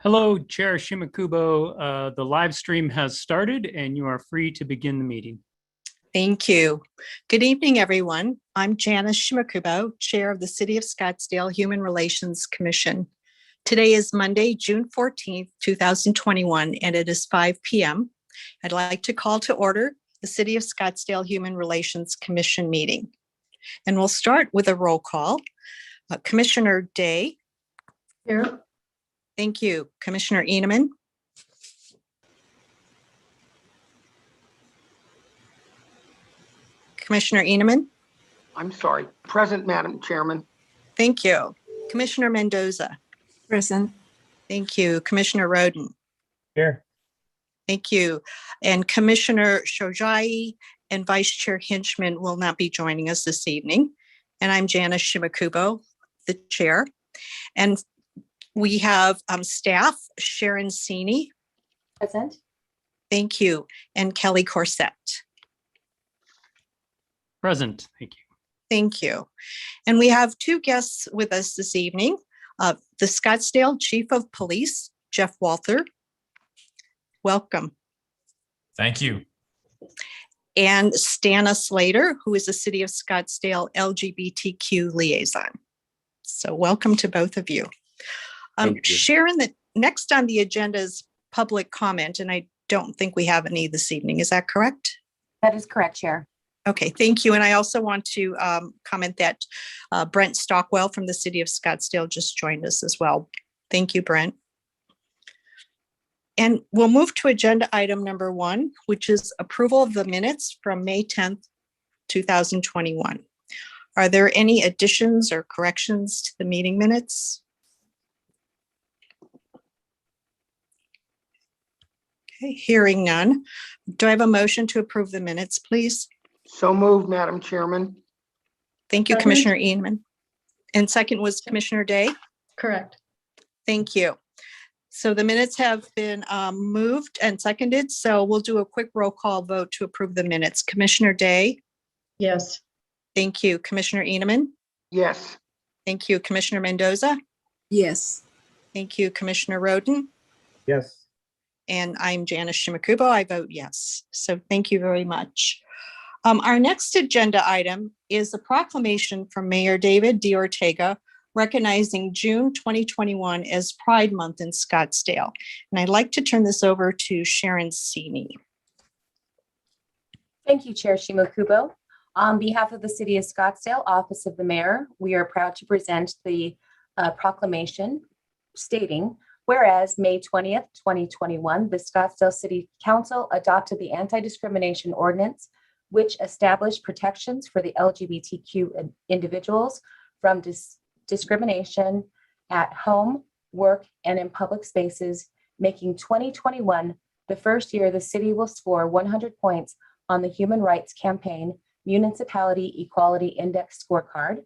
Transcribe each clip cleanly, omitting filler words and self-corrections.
Hello, Chair Shimakubo. The live stream has started and you are free to begin the meeting. Thank you. Good evening, everyone. I'm Janice Shimakubo, Chair of the City of Scottsdale Human Relations Commission. Today is Monday, June 14th, 2021, and it is 5 p.m. I'd like to call to order the City of Scottsdale Human Relations Commission meeting. And we'll start with a roll call. Commissioner Day. Here. Thank you. Commissioner Eneman. Commissioner Eneman. I'm sorry. Present, Madam Chairman. Thank you. Commissioner Mendoza. Present. Thank you. Commissioner Roden. Here. Thank you. And Commissioner Shojai and Vice Chair Hinchman will not be joining us this evening. And I'm Janice Shimakubo, the chair. And we have staff, Sharon Sini. Present. Thank you. And Kelly Corset. Present. Thank you. Thank you. And we have two guests with us this evening. The Scottsdale Chief of Police, Jeff Walther. Welcome. Thank you. And Stana Slater, who is the City of Scottsdale LGBTQ liaison. So welcome to both of you. Sharon, the next on the agenda is public comment, and I don't think we have any this evening. Is that correct? That is correct, Chair. Okay, thank you. And I also want to comment that Brent Stockwell from the City of Scottsdale just joined us as well. Thank you, Brent. And we'll move to agenda item number 1, which is approval of the minutes from May 10th, 2021. Are there any additions or corrections to the meeting minutes? Okay, hearing none. Do I have a motion to approve the minutes, please? So moved, Madam Chairman. Thank you, Second. Commissioner Eneman. And second was Commissioner Day. Correct. Thank you. So the minutes have been moved and seconded. So we'll do a quick roll call vote to approve the minutes. Commissioner Day. Yes. Thank you. Commissioner Eneman. Yes. Thank you. Commissioner Mendoza. Yes. Thank you. Commissioner Roden. Yes. And I'm Janice Shimakubo. I vote yes. So thank you very much. Our next agenda item is a proclamation from Mayor David D. Ortega recognizing June 2021 as Pride Month in Scottsdale. And I'd like to turn this over to Sharon Sini. Thank you, Chair Shimakubo. On behalf of the City of Scottsdale, Office of the Mayor, we are proud to present the proclamation stating, whereas May 20th, 2021, the Scottsdale City Council adopted the Anti-Discrimination Ordinance, which established protections for the LGBTQ individuals from discrimination at home, work, and in public spaces, making 2021 the first year the city will score 100 points on the Human Rights Campaign Municipality Equality Index scorecard.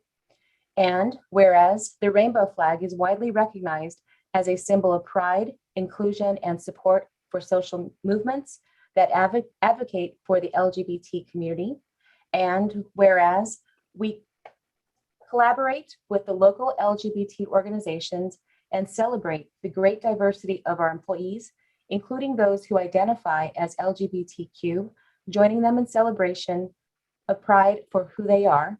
And whereas the rainbow flag is widely recognized as a symbol of pride, inclusion, and support for social movements that advocate for the LGBT community. And whereas we collaborate with the local LGBT organizations and celebrate the great diversity of our employees, including those who identify as LGBTQ, joining them in celebration of pride for who they are.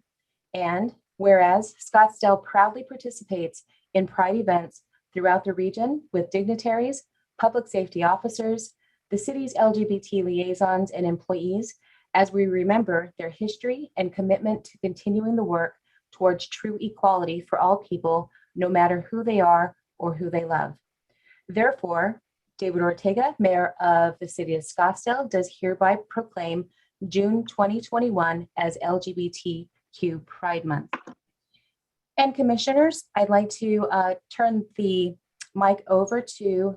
And whereas Scottsdale proudly participates in pride events throughout the region with dignitaries, public safety officers, the city's LGBT liaisons and employees, as we remember their history and commitment to continuing the work towards true equality for all people, no matter who they are or who they love. Therefore, David Ortega, Mayor of the City of Scottsdale, does hereby proclaim June 2021 as LGBTQ Pride Month. And commissioners, I'd like to turn the mic over to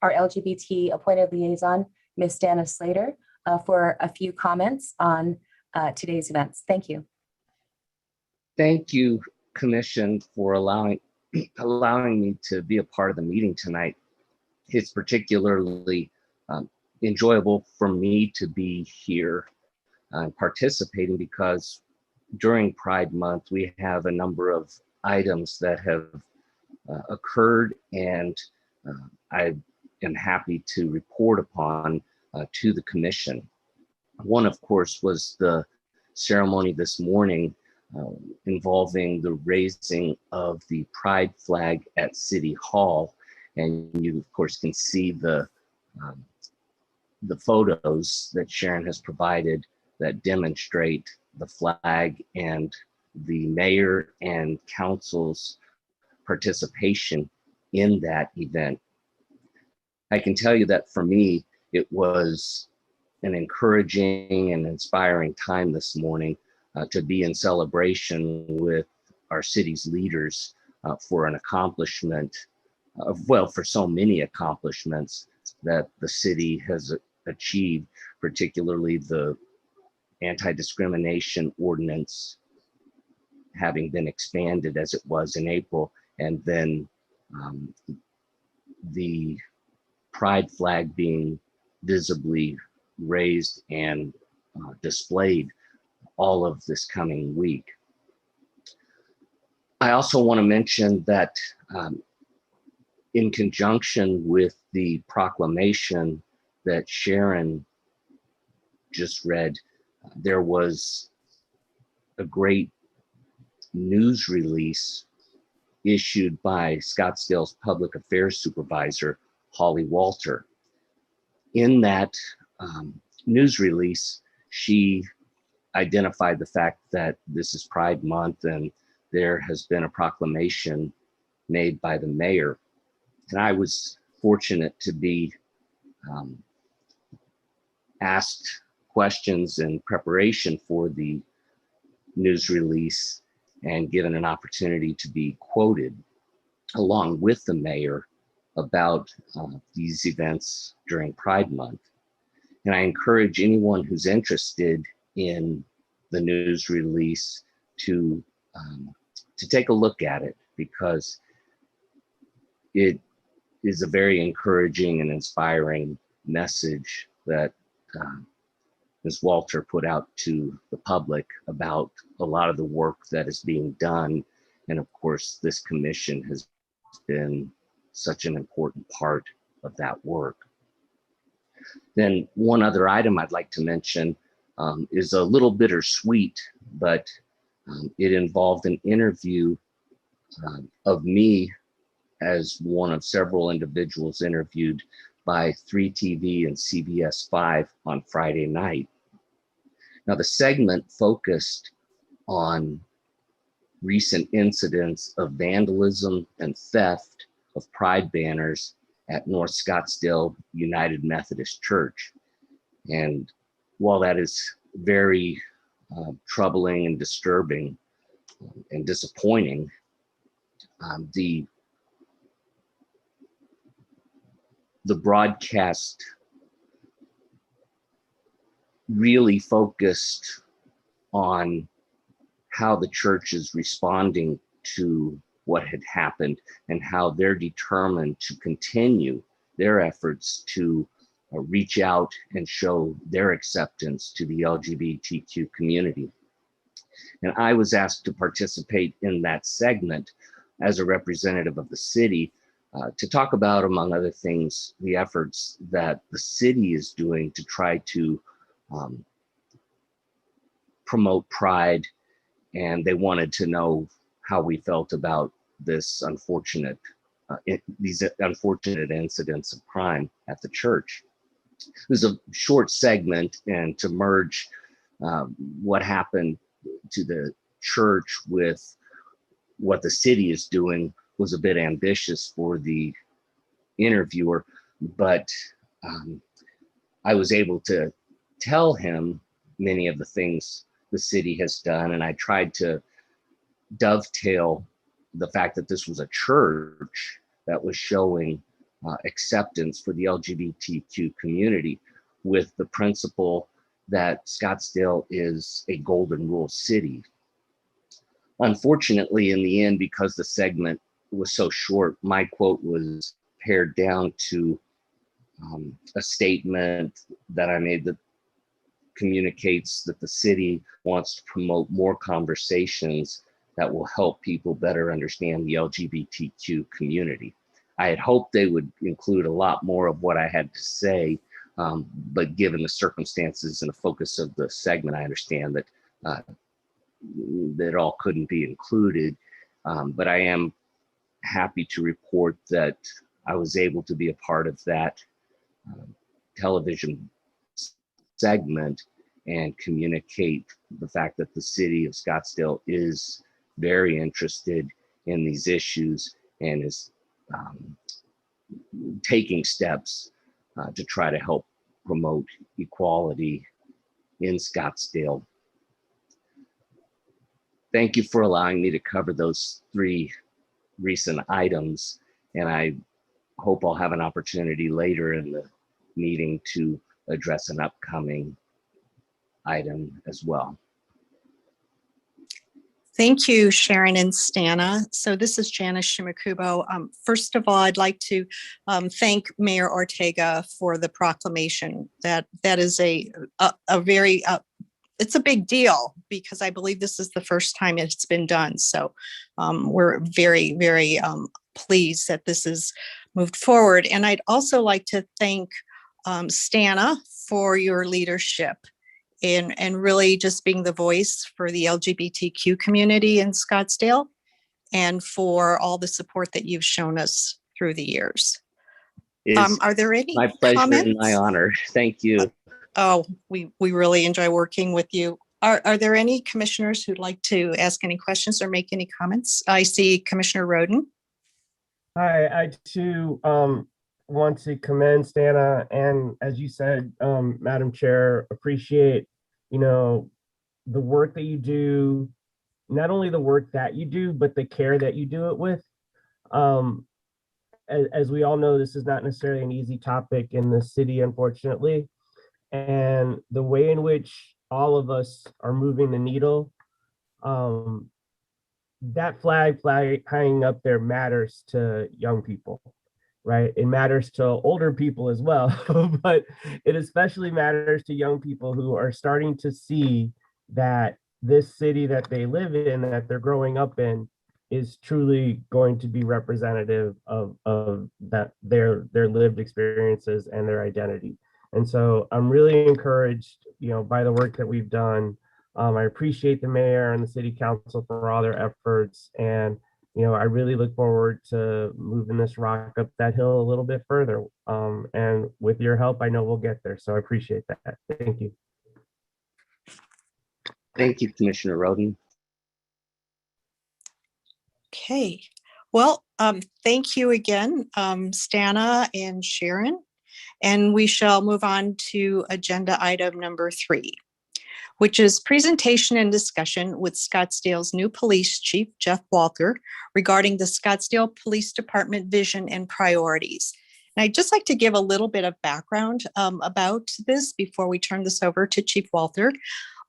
our LGBT appointed liaison, Ms. Stana Slater, for a few comments on today's events. Thank you. Thank you, Commission, for allowing me to be a part of the meeting tonight. It's particularly enjoyable for me to be here participating because during Pride Month, we have a number of items that have occurred and I am happy to report upon to the commission. One, of course, was the ceremony this morning involving the raising of the pride flag at City Hall. And you, of course, can see the photos that Sharon has provided that demonstrate the flag and the mayor and council's participation in that event. I can tell you that for me, it was an encouraging and inspiring time this morning to be in celebration with our city's leaders for an accomplishment for so many accomplishments that the city has achieved, particularly the anti-discrimination ordinance having been expanded as it was in April, and then the pride flag being visibly raised and displayed all of this coming week. I also want to mention that in conjunction with the proclamation that Sharon just read, there was a great news release issued by Scottsdale's public affairs supervisor, Holly Walther. In that news release, she identified the fact that this is Pride Month and there has been a proclamation made by the mayor. And I was fortunate to be asked questions in preparation for the news release and given an opportunity to be quoted along with the mayor about these events during Pride Month. And I encourage anyone who's interested in the news release to take a look at it, because it is a very encouraging and inspiring message that Ms. Walther put out to the public about a lot of the work that is being done. And of course, this commission has been such an important part of that work. Then one other item I'd like to mention is a little bittersweet, but it involved an interview of me as one of several individuals interviewed by 3TV and CBS 5 on Friday night. Now, the segment focused on recent incidents of vandalism and theft of pride banners at North Scottsdale United Methodist Church. And while that is very troubling and disturbing and disappointing, the broadcast really focused on how the church is responding to what had happened and how they're determined to continue their efforts to reach out and show their acceptance to the LGBTQ community. And I was asked to participate in that segment as a representative of the city to talk about, among other things, the efforts that the city is doing to try to promote pride. And they wanted to know how we felt about this these unfortunate incidents of crime at the church. It was a short segment, and to merge what happened to the church with what the city is doing was a bit ambitious for the interviewer, but I was able to tell him many of the things the city has done, and I tried to dovetail the fact that this was a church that was showing acceptance for the LGBTQ community with the principle that Scottsdale is a golden rule city. Unfortunately, in the end, because the segment was so short, my quote was pared down to a statement that I made that communicates that the city wants to promote more conversations that will help people better understand the LGBTQ community. I had hoped they would include a lot more of what I had to say, but given the circumstances and the focus of the segment, I understand that that all couldn't be included. But I am happy to report that I was able to be a part of that television segment and communicate the fact that the city of Scottsdale is very interested in these issues and is taking steps to try to help promote equality in Scottsdale. Thank you for allowing me to cover those 3 recent items, and I hope I'll have an opportunity later in the meeting to address an upcoming item as well. Thank you, Sharon and Stana. So this is Janice Shimakubo. First of all, I'd like to thank Mayor Ortega for the proclamation. That is a very it's a big deal because I believe this is the first time it's been done. So we're very, very pleased that this is moved forward. And I'd also like to thank Stana for your leadership and really just being the voice for the LGBTQ community in Scottsdale and for all the support that you've shown us through the years. Are there any my pleasure comments? and my honor. Thank you. Oh, we really enjoy working with you. Are there any commissioners who'd like to ask any questions or make any comments? I see Commissioner Roden. Hi, I too want to commend Stana, and as you said, Madam Chair, appreciate, the work that you do, not only the work that you do, but the care that you do it with. As we all know, this is not necessarily an easy topic in the city, unfortunately. And the way in which all of us are moving the needle, that flag hanging up there matters to young people, right? It matters to older people as well, but it especially matters to young people who are starting to see that this city that they live in, that they're growing up in, is truly going to be representative of that their lived experiences and their identity. And so I'm really encouraged, by the work that we've done. I appreciate the mayor and the city council for all their efforts. And, I really look forward to moving this rock up that hill a little bit further. And with your help, I know we'll get there. So I appreciate that. Thank you. Thank you, Commissioner Roden. Okay. Well, thank you again, Stana and Sharon. And we shall move on to agenda item number 3, which is presentation and discussion with Scottsdale's new police chief, Jeff Walther, regarding the Scottsdale Police Department vision and priorities. And I'd just like to give a little bit of background about this before we turn this over to Chief Walther.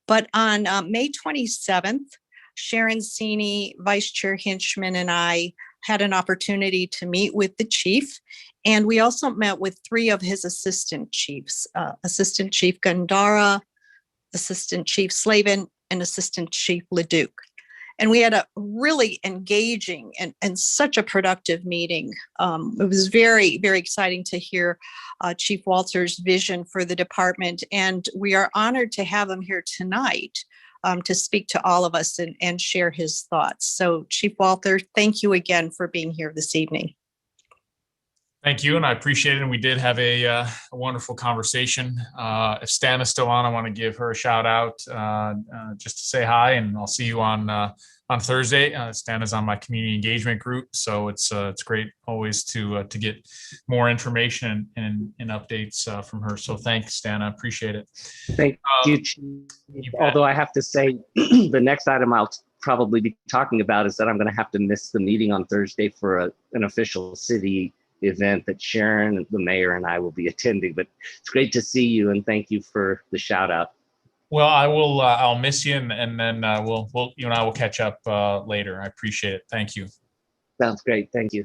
But on May 27th, Sharon Sini, Vice Chair Hinchman, and I had an opportunity to meet with the chief. And we also met with 3 of his assistant chiefs, Assistant Chief Gandara, Assistant Chief Slavin, and Assistant Chief Leduc. And we had a really engaging and such a productive meeting. It was very, very exciting to hear Chief Walter's vision for the department. And we are honored to have him here tonight to speak to all of us and share his thoughts. So Chief Walther, thank you again for being here this evening. Thank you, and I appreciate it. And we did have a wonderful conversation. If Stana's still on, I want to give her a shout out just to say hi, and I'll see you on Thursday. Stana's on my community engagement group, so it's great always to get more information and updates from her. So thanks, Stana, appreciate it. Thank you, Chief. Although I have to say, the next item I'll probably be talking about is that I'm going to have to miss the meeting on Thursday for an official city event that Sharon, the mayor, and I will be attending. But it's great to see you, and thank you for the shout out. Well, I will. I'll miss you, and then we'll you and I will catch up later. I appreciate it. Thank you. Sounds great. Thank you.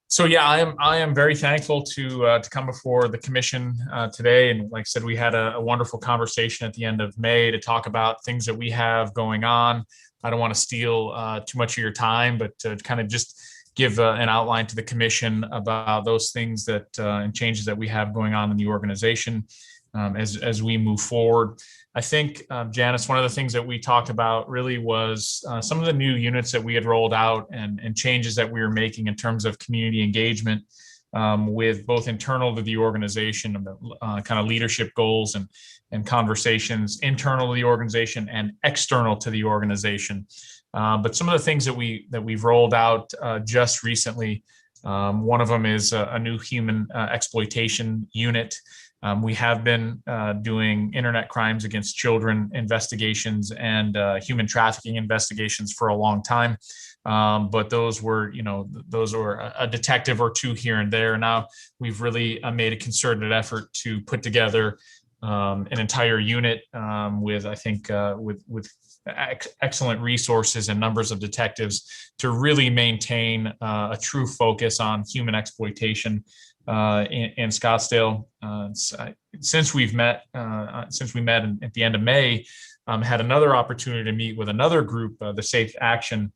So yeah, I am very thankful to come before the commission today. And like I said, we had a wonderful conversation at the end of May to talk about things that we have going on. I don't want to steal too much of your time, but to kind of just give an outline to the commission about those things that and changes that we have going on in the organization as we move forward. I think, Janice, one of the things that we talked about really was some of the new units that we had rolled out and changes that we were making in terms of community engagement with both internal to the organization, kind of leadership goals and conversations internal to the organization and external to the organization. But some of the things that we've rolled out just recently, one of them is a new human exploitation unit. We have been doing internet crimes against children investigations and human trafficking investigations for a long time. But those were a detective or two here and there. Now we've really made a concerted effort to put together an entire unit with, I think, with excellent resources and numbers of detectives to really maintain a true focus on human exploitation in Scottsdale. Since we met at the end of May, had another opportunity to meet with another group, the Safe Action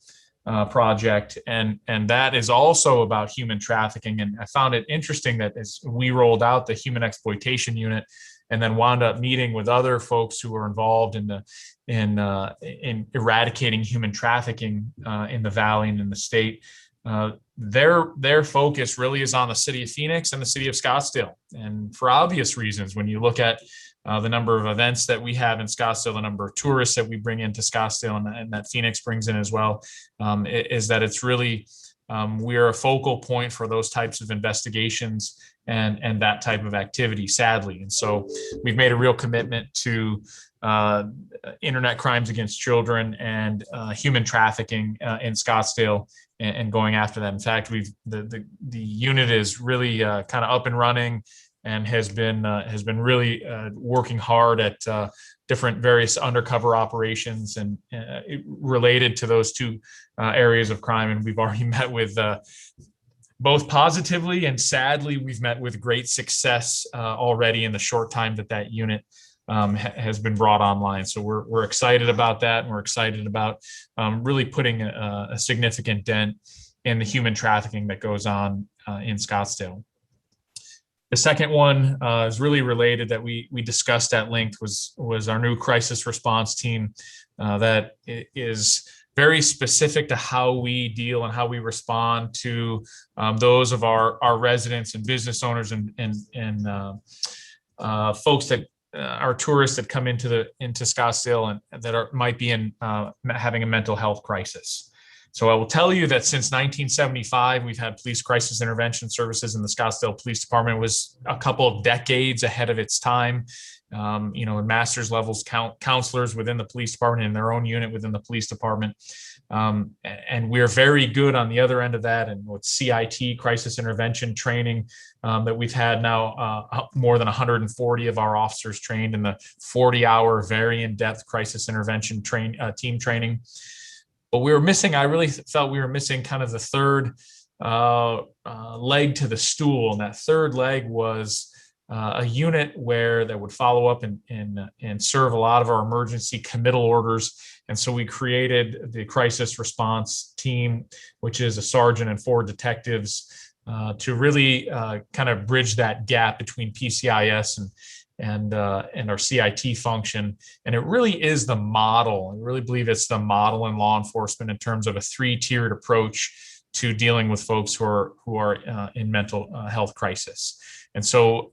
Project, and that is also about human trafficking. And I found it interesting that as we rolled out the human exploitation unit, and then wound up meeting with other folks who are involved in eradicating human trafficking in the Valley and in the state. Their focus really is on the city of Phoenix and the city of Scottsdale. And for obvious reasons, when you look at the number of events that we have in Scottsdale, the number of tourists that we bring into Scottsdale and that Phoenix brings in as well, is that it's really, we're a focal point for those types of investigations and that type of activity, sadly. And so we've made a real commitment to internet crimes against children and human trafficking in Scottsdale and going after that. In fact, the unit is really kind of up and running and has been really working hard at different various undercover operations and related to those two areas of crime. And we've already met with both positively and sadly, we've met with great success already in the short time that unit has been brought online. So we're excited about that, and we're excited about really putting a significant dent in the human trafficking that goes on in Scottsdale. The second one is really related that we discussed at length was our new crisis response team that is very specific to how we deal and how we respond to those of our residents and business owners and folks that are tourists that come into Scottsdale and that might be having a mental health crisis. So I will tell you that since 1975, we've had police crisis intervention services in the Scottsdale Police Department. It was a couple of decades ahead of its time. Master's levels counselors within the police department in their own unit within the police department. And we're very good on the other end of that. And with CIT, crisis intervention training, that we've had now more than 140 of our officers trained in the 40-hour very in-depth crisis intervention team training. But I really felt we were missing kind of the third leg to the stool. And that third leg was a unit that would follow up and serve a lot of our emergency committal orders. And so we created the crisis response team, which is a sergeant and 4 detectives, to really kind of bridge that gap between PCIS and our CIT function. And it really is the model. I really believe it's the model in law enforcement in terms of a 3-tiered approach to dealing with folks who are in mental health crisis. And so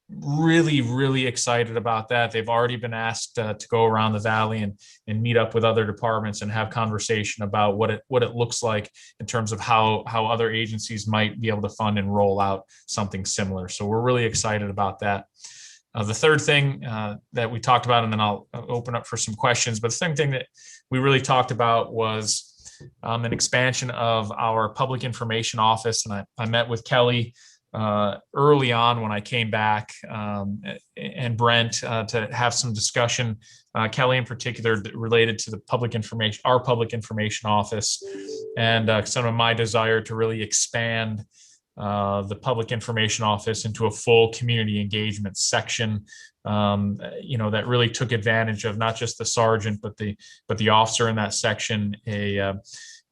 really, really excited about that. They've already been asked to go around the Valley and meet up with other departments and have conversation about what it looks like in terms of how other agencies might be able to fund and roll out something similar. So we're really excited about that. The third thing that we talked about, and then I'll open up for some questions, but the third thing that we really talked about was an expansion of our public information office. And I met with Kelly early on when I came back and Brent to have some discussion. Kelly in particular related to our public information office, and some of my desire to really expand the public information office into a full community engagement section, that really took advantage of not just the sergeant, but the officer in that section,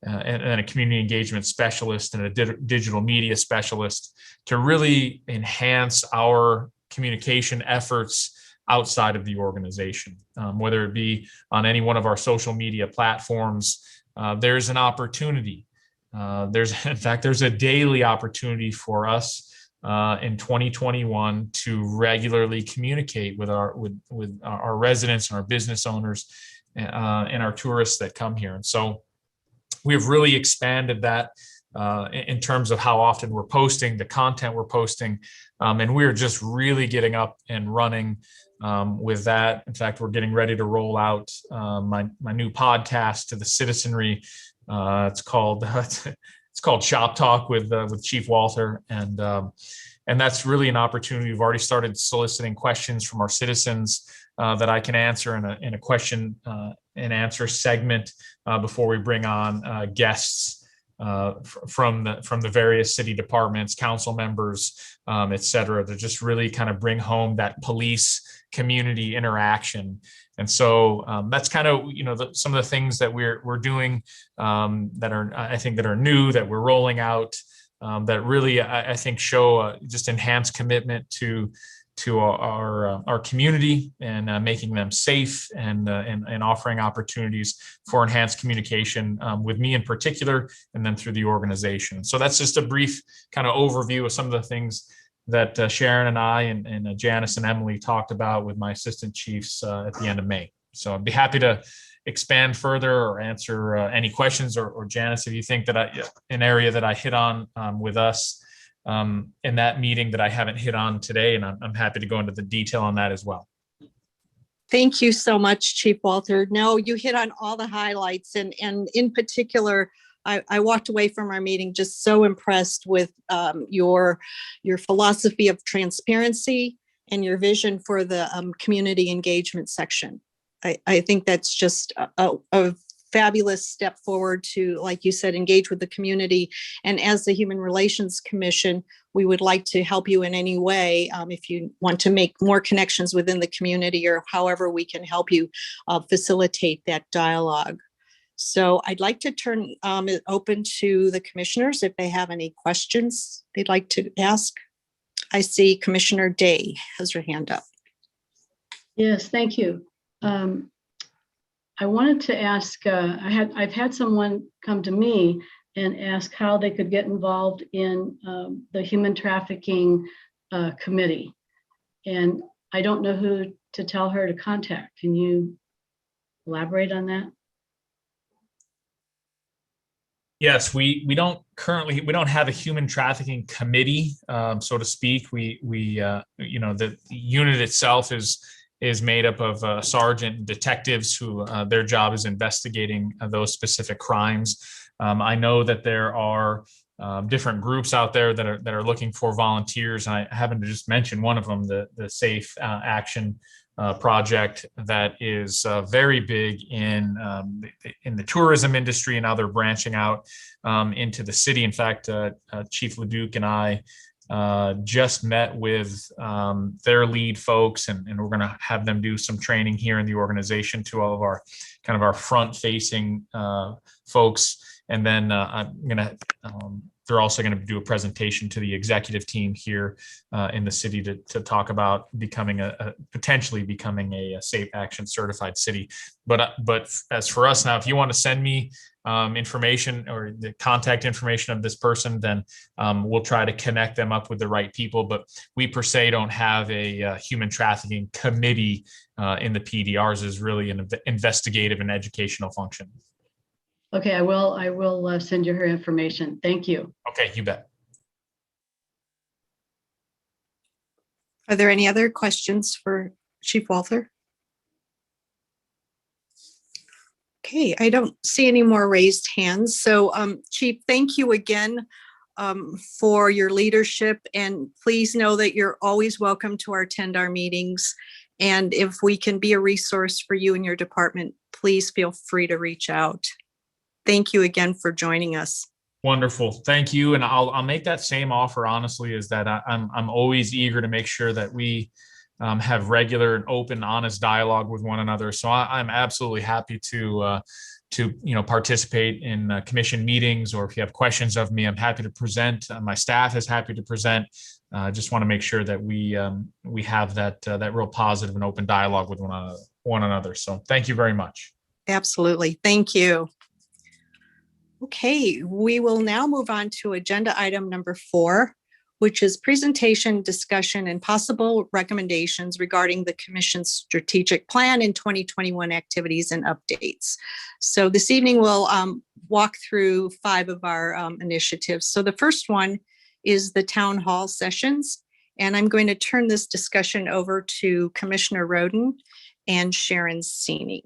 and a community engagement specialist and a digital media specialist to really enhance our communication efforts outside of the organization, whether it be on any one of our social media platforms. There's an opportunity. In fact, there's a daily opportunity for us in 2021 to regularly communicate with our residents and our business owners and our tourists that come here. And so we've really expanded that in terms of how often we're posting, the content we're posting, and we're just really getting up and running with that. In fact, we're getting ready to roll out my new podcast to the citizenry. It's called Shop Talk with Chief Walther, and that's really an opportunity. We've already started soliciting questions from our citizens that I can answer in a question and answer segment before we bring on guests from the various city departments, council members, et cetera, to just really kind of bring home that police community interaction. And so that's kind of, some of the things that we're doing that are new, that we're rolling out, that really, I think, show just enhanced commitment to our community and making them safe and offering opportunities for enhanced communication with me in particular, and then through the organization. So that's just a brief kind of overview of some of the things that Sharon and I and Janice and Emily talked about with my assistant chiefs at the end of May. So I'd be happy to expand further or answer any questions, or Janice, if you think that an area that I hit on with us in that meeting that I haven't hit on today, and I'm happy to go into the detail on that as well. Thank you so much, Chief Walther. No, you hit on all the highlights, and in particular, I walked away from our meeting just so impressed with your philosophy of transparency and your vision for the community engagement section. I think that's just a fabulous step forward to, like you said, engage with the community. And as the Human Relations Commission, we would like to help you in any way if you want to make more connections within the community, or however we can help you facilitate that dialogue. So I'd like to turn it open to the commissioners if they have any questions they'd like to ask. I see Commissioner Day has her hand up. Yes, thank you. I wanted to ask, I've had someone come to me and ask how they could get involved in the human trafficking committee. And I don't know who to tell her to contact. Can you elaborate on that? Yes, we don't have a human trafficking committee, so to speak. The unit itself is made up of sergeant and detectives who their job is investigating those specific crimes. I know that there are different groups out there that are looking for volunteers. And I happen to just mention one of them, the Safe Action project, that is very big in the tourism industry, and now they're branching out into the city. In fact, Chief LeDuc and I just met with their lead folks, and we're going to have them do some training here in the organization to all of our kind of our front-facing folks. And then they're also going to do a presentation to the executive team here in the city to talk about potentially becoming a Safe Action certified city. But as for us now, if you want to send me information or the contact information of this person, then we'll try to connect them up with the right people. But we per se don't have a human trafficking committee in the PD. Ours is really an investigative and educational function. Okay, I will send you her information. Thank you. Okay, you bet. Are there any other questions for Chief Walther? Okay, I don't see any more raised hands. So Chief, thank you again for your leadership, and please know that you're always welcome to attend our meetings. And if we can be a resource for you and your department, please feel free to reach out. Thank you again for joining us. Wonderful. Thank you. And I'll make that same offer, honestly, is that I'm always eager to make sure that we have regular and open, honest dialogue with one another. So I'm absolutely happy to to participate in commission meetings, or if you have questions of me, I'm happy to present. My staff is happy to present. Just want to make sure that we have that real positive and open dialogue with one another. So thank you very much. Absolutely. Thank you. Okay, we will now move on to agenda item number 4, which is presentation, discussion, and possible recommendations regarding the Commission's strategic plan in 2021 activities and updates. So this evening we'll walk through 5 of our initiatives. So the first one is the town hall sessions, and I'm going to turn this discussion over to Commissioner Roden and Sharon Sini.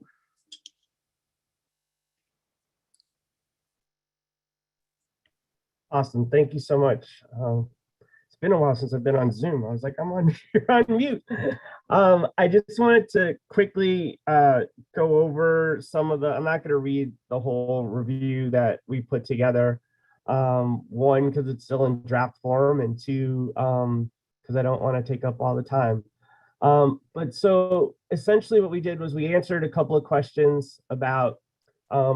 Awesome. Thank you so much. It's been a while since I've been on Zoom. I was like, I'm on, you're on mute. I just wanted to quickly go over some of I'm not going to read the whole review that we put together. 1, because it's still in draft form, and 2, because I don't want to take up all the time. But so essentially what we did was we answered a couple of questions about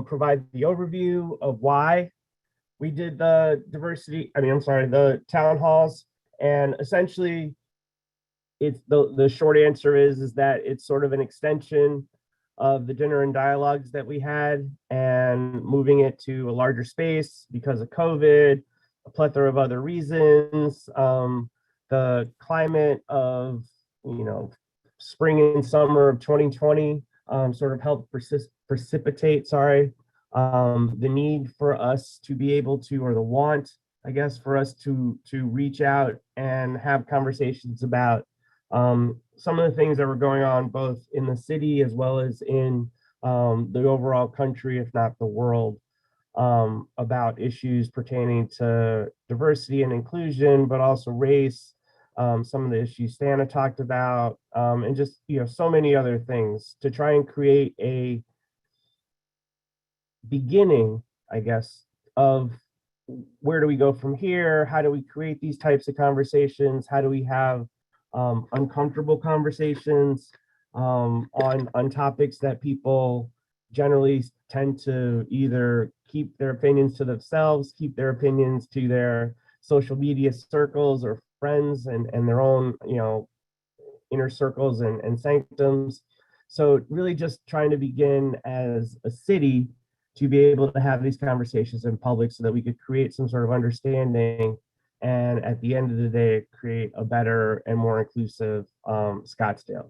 provide the overview of why we did the the town halls. And essentially it's the short answer is that it's sort of an extension of the dinner and dialogues that we had, and moving it to a larger space because of COVID, a plethora of other reasons, the climate of spring and summer of 2020 sort of helped precipitate the need for us to be able to, or the want, I guess, for us to reach out and have conversations about some of the things that were going on both in the city as well as in the overall country, if not the world, about issues pertaining to diversity and inclusion, but also race, some of the issues Stana talked about, and just so many other things, to try and create a beginning, I guess, of where do we go from here? How do we create these types of conversations? How do we have uncomfortable conversations on topics that people generally tend to either keep their opinions to themselves, keep their opinions to their social media circles or friends and their own inner circles and sanctums. So really just trying to begin as a city to be able to have these conversations in public so that we could create some sort of understanding, and at the end of the day, create a better and more inclusive Scottsdale.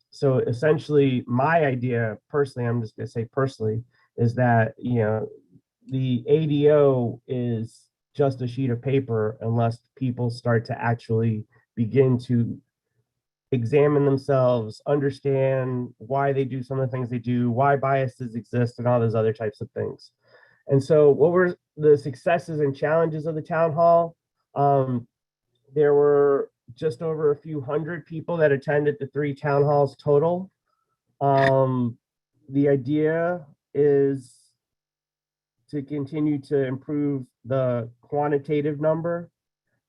So essentially my idea personally, I'm just gonna say personally, is that, the ADO is just a sheet of paper unless people start to actually begin to examine themselves, understand why they do some of the things they do, why biases exist, and all those other types of things. And so what were the successes and challenges of the town hall? There were just over a few hundred people that attended the 3 town halls total. The idea is to continue to improve the quantitative number,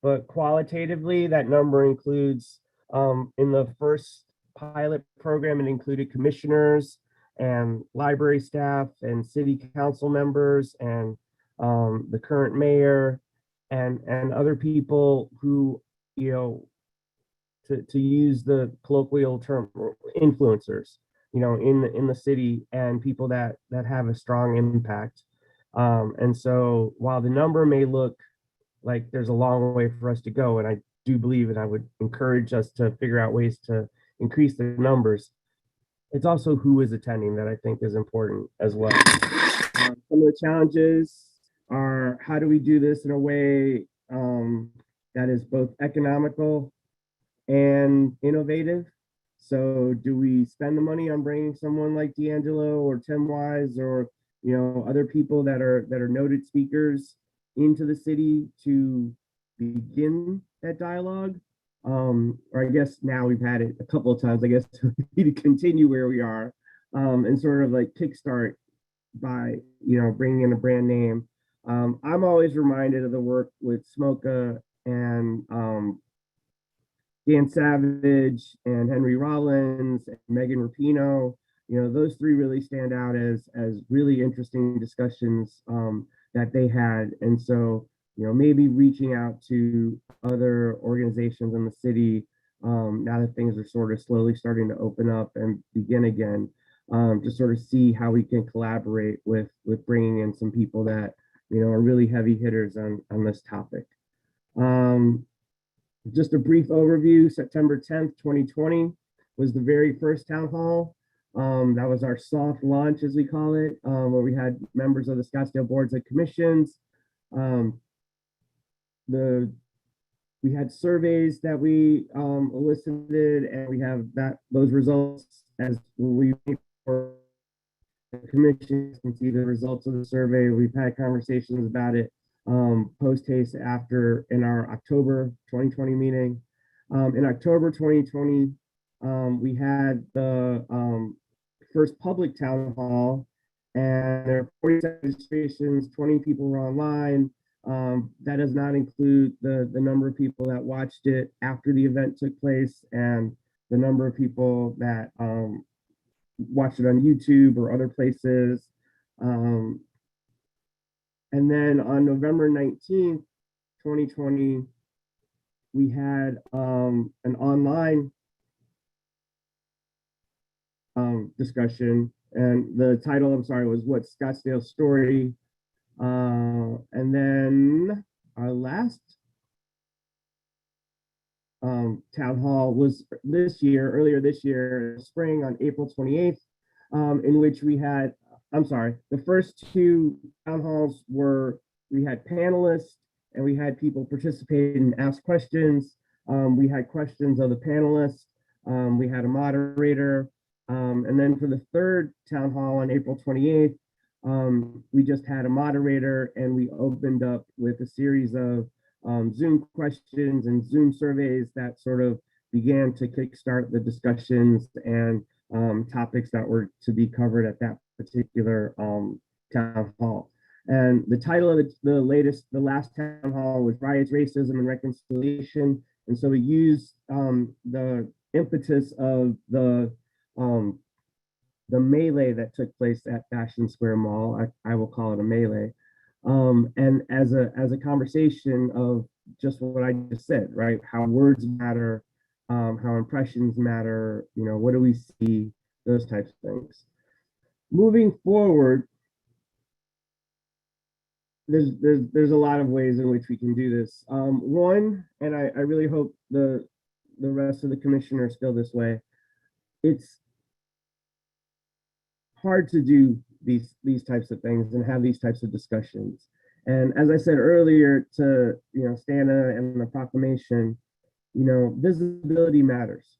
but qualitatively that number includes, in the first pilot program, it included commissioners and library staff and city council members and the current mayor and other people who, to use the colloquial term, influencers, in the city, and people that have a strong impact. And so while the number may look like there's a long way for us to go, and I do believe, and I would encourage us to figure out ways to increase the numbers, it's also who is attending that I think is important as well. Some of the challenges are, how do we do this in a way that is both economical and innovative? So do we spend the money on bringing someone like D'Angelo or Tim Wise or other people that are noted speakers into the city to begin that dialogue? Or I guess now we've had it a couple of times, I guess we need to continue where we are, and sort of like kickstart by, bringing in a brand name. I'm always reminded of the work with Smoka and Dan Savage and Henry Rollins and Megan Rapinoe, those three really stand out as really interesting discussions that they had. And so, maybe reaching out to other organizations in the city now that things are sort of slowly starting to open up and begin again, to sort of see how we can collaborate with bringing in some people that, are really heavy hitters on this topic. Just a brief overview, September 10th, 2020 was the very first town hall. That was our soft launch, as we call it, where we had members of the Scottsdale boards and commissions. We had surveys that we elicited, and we have those results as we wait for the commission can see the results of the survey. We've had conversations about it post haste after in our October 2020 meeting. In October 2020, we had the first public town hall, and there are 47 registrations, 20 people were online. That does not include the number of people that watched it after the event took place and the number of people that watched it on YouTube or other places. And then on November 19th, 2020, we had an online discussion, and the title, I'm sorry, was "What's Scottsdale's Story?" And then our last town hall was earlier this year, spring, on April 28th, in which we had, the first two town halls we had panelists and we had people participate and ask questions. We had questions of the panelists. We had a moderator. And then for the third town hall on April 28th, we just had a moderator, and we opened up with a series of Zoom questions and Zoom surveys that sort of began to kickstart the discussions and topics that were to be covered at that particular town hall. And the title of the last town hall was "Riots, Racism, and Reconciliation." And so we used the impetus of the melee that took place at Fashion Square Mall. I will call it a melee. And as a conversation of just what I just said, right? How words matter, how impressions matter, what do we see, those types of things. Moving forward, there's a lot of ways in which we can do this. One, and I really hope the rest of the commissioners feel this way, it's hard to do these types of things and have these types of discussions. And as I said earlier to Stana and the proclamation, visibility matters.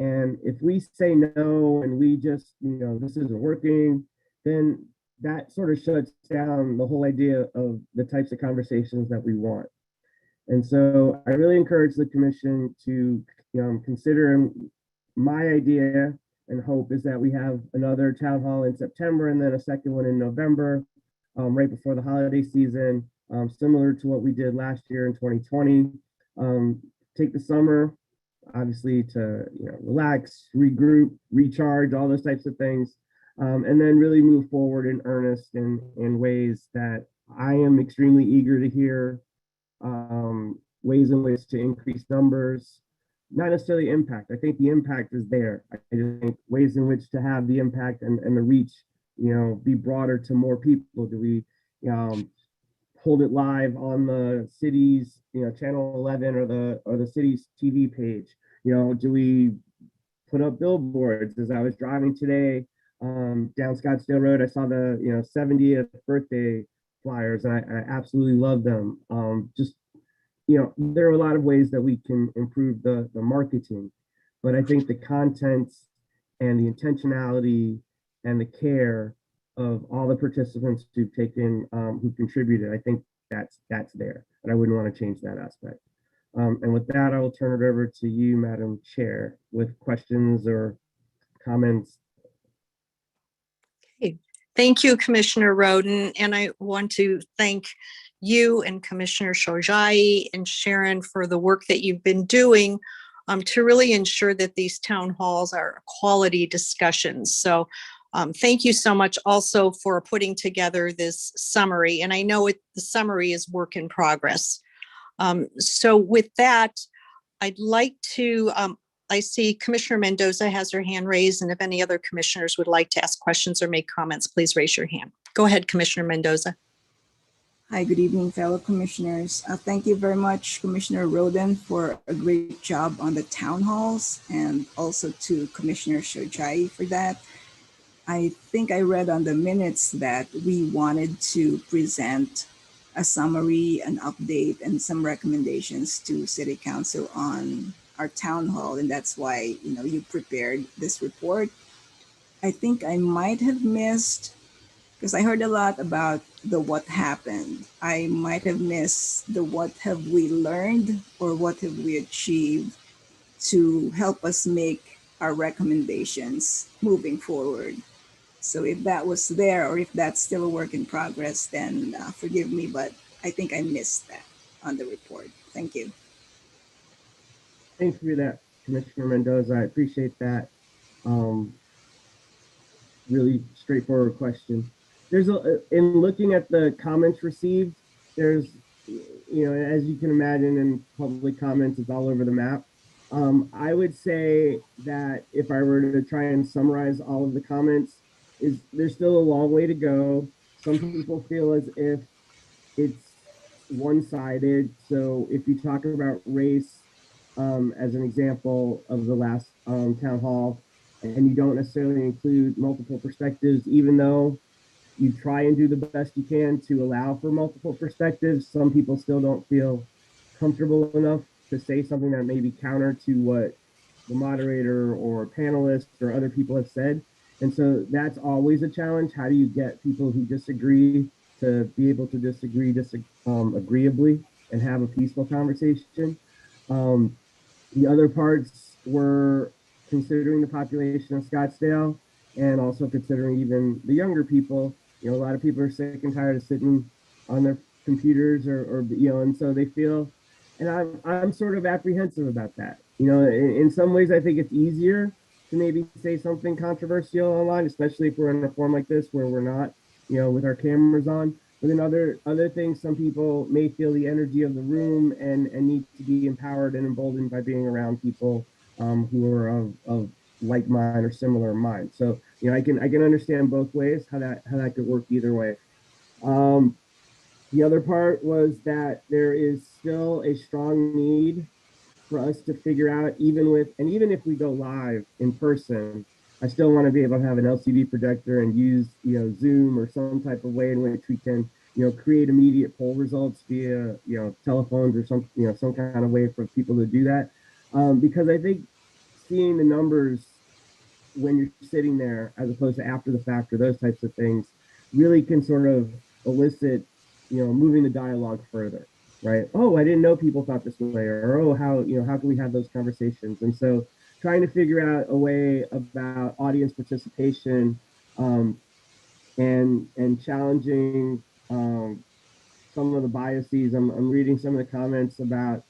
And if we say no and we just this isn't working, then that sort of shuts down the whole idea of the types of conversations that we want. And so I really encourage the commission to consider my idea, and hope is that we have another town hall in September and then a second one in November, right before the holiday season, similar to what we did last year in 2020. Take the summer, obviously, to relax, regroup, recharge, all those types of things, and then really move forward in earnest in ways that I am extremely eager to hear, ways in which to increase numbers. Not necessarily impact. I think the impact is there. I just think ways in which to have the impact and the reach, be broader to more people. Do we hold it live on the city's, channel 11 or the city's TV page? Do we put up billboards? As I was driving today down Scottsdale Road, I saw the 70th birthday flyers, and I absolutely love them. There are a lot of ways that we can improve the marketing, but I think the content and the intentionality and the care of all the participants who've contributed, I think that's there, and I wouldn't want to change that aspect. And with that, I will turn it over to you, Madam Chair, with questions or comments. Okay. Thank you, Commissioner Roden, and I want to thank you and Commissioner Shojai and Sharon for the work that you've been doing to really ensure that these town halls are quality discussions. So thank you so much also for putting together this summary. And I know the summary is work in progress. So with that, I'd like to, I see Commissioner Mendoza has her hand raised, and if any other commissioners would like to ask questions or make comments, please raise your hand. Go ahead, Commissioner Mendoza. Hi, good evening, fellow commissioners. Thank you very much, Commissioner Roden, for a great job on the town halls, and also to Commissioner Shojai for that. I think I read on the minutes that we wanted to present a summary, an update, and some recommendations to City Council on our town hall, and that's why you prepared this report. I think I might have missed, because I heard a lot about the what happened. I might have missed the what have we learned or what have we achieved to help us make our recommendations moving forward. So if that was there, or if that's still a work in progress, then forgive me, but I think I missed that on the report. Thank you. Thanks for that, Commissioner Mendoza. I appreciate that. Really straightforward question. There's in looking at the comments received, there's, as you can imagine, in public comments, it's all over the map. I would say that if I were to try and summarize all of the comments, there's still a long way to go. Some people feel as if it's one-sided. So if you talk about race as an example of the last town hall, and you don't necessarily include multiple perspectives, even though you try and do the best you can to allow for multiple perspectives, some people still don't feel comfortable enough to say something that may be counter to what the moderator or panelists or other people have said. And so that's always a challenge. How do you get people who disagree to be able to disagree agreeably and have a peaceful conversation? The other parts were considering the population of Scottsdale, and also considering even the younger people. A lot of people are sick and tired of sitting on their computers or and so they feel, and I'm sort of apprehensive about that. In some ways, I think it's easier to maybe say something controversial online, especially if we're in a forum like this where we're not, with our cameras on. But then other things, some people may feel the energy of the room and need to be empowered and emboldened by being around people who are of like mind or similar mind. So I can understand both ways how that could work either way. The other part was that there is still a strong need for us to figure out, even if we go live in person, I still want to be able to have an LCD projector and use Zoom or some type of way in which we can create immediate poll results via telephones or some kind of way for people to do that, because I think seeing the numbers when you're sitting there as opposed to after the fact or those types of things really can sort of elicit moving the dialogue further, right? Oh, I didn't know people thought this way, or oh, how can we have those conversations? And so trying to figure out a way about audience participation and challenging some of the biases. I'm reading some of the comments about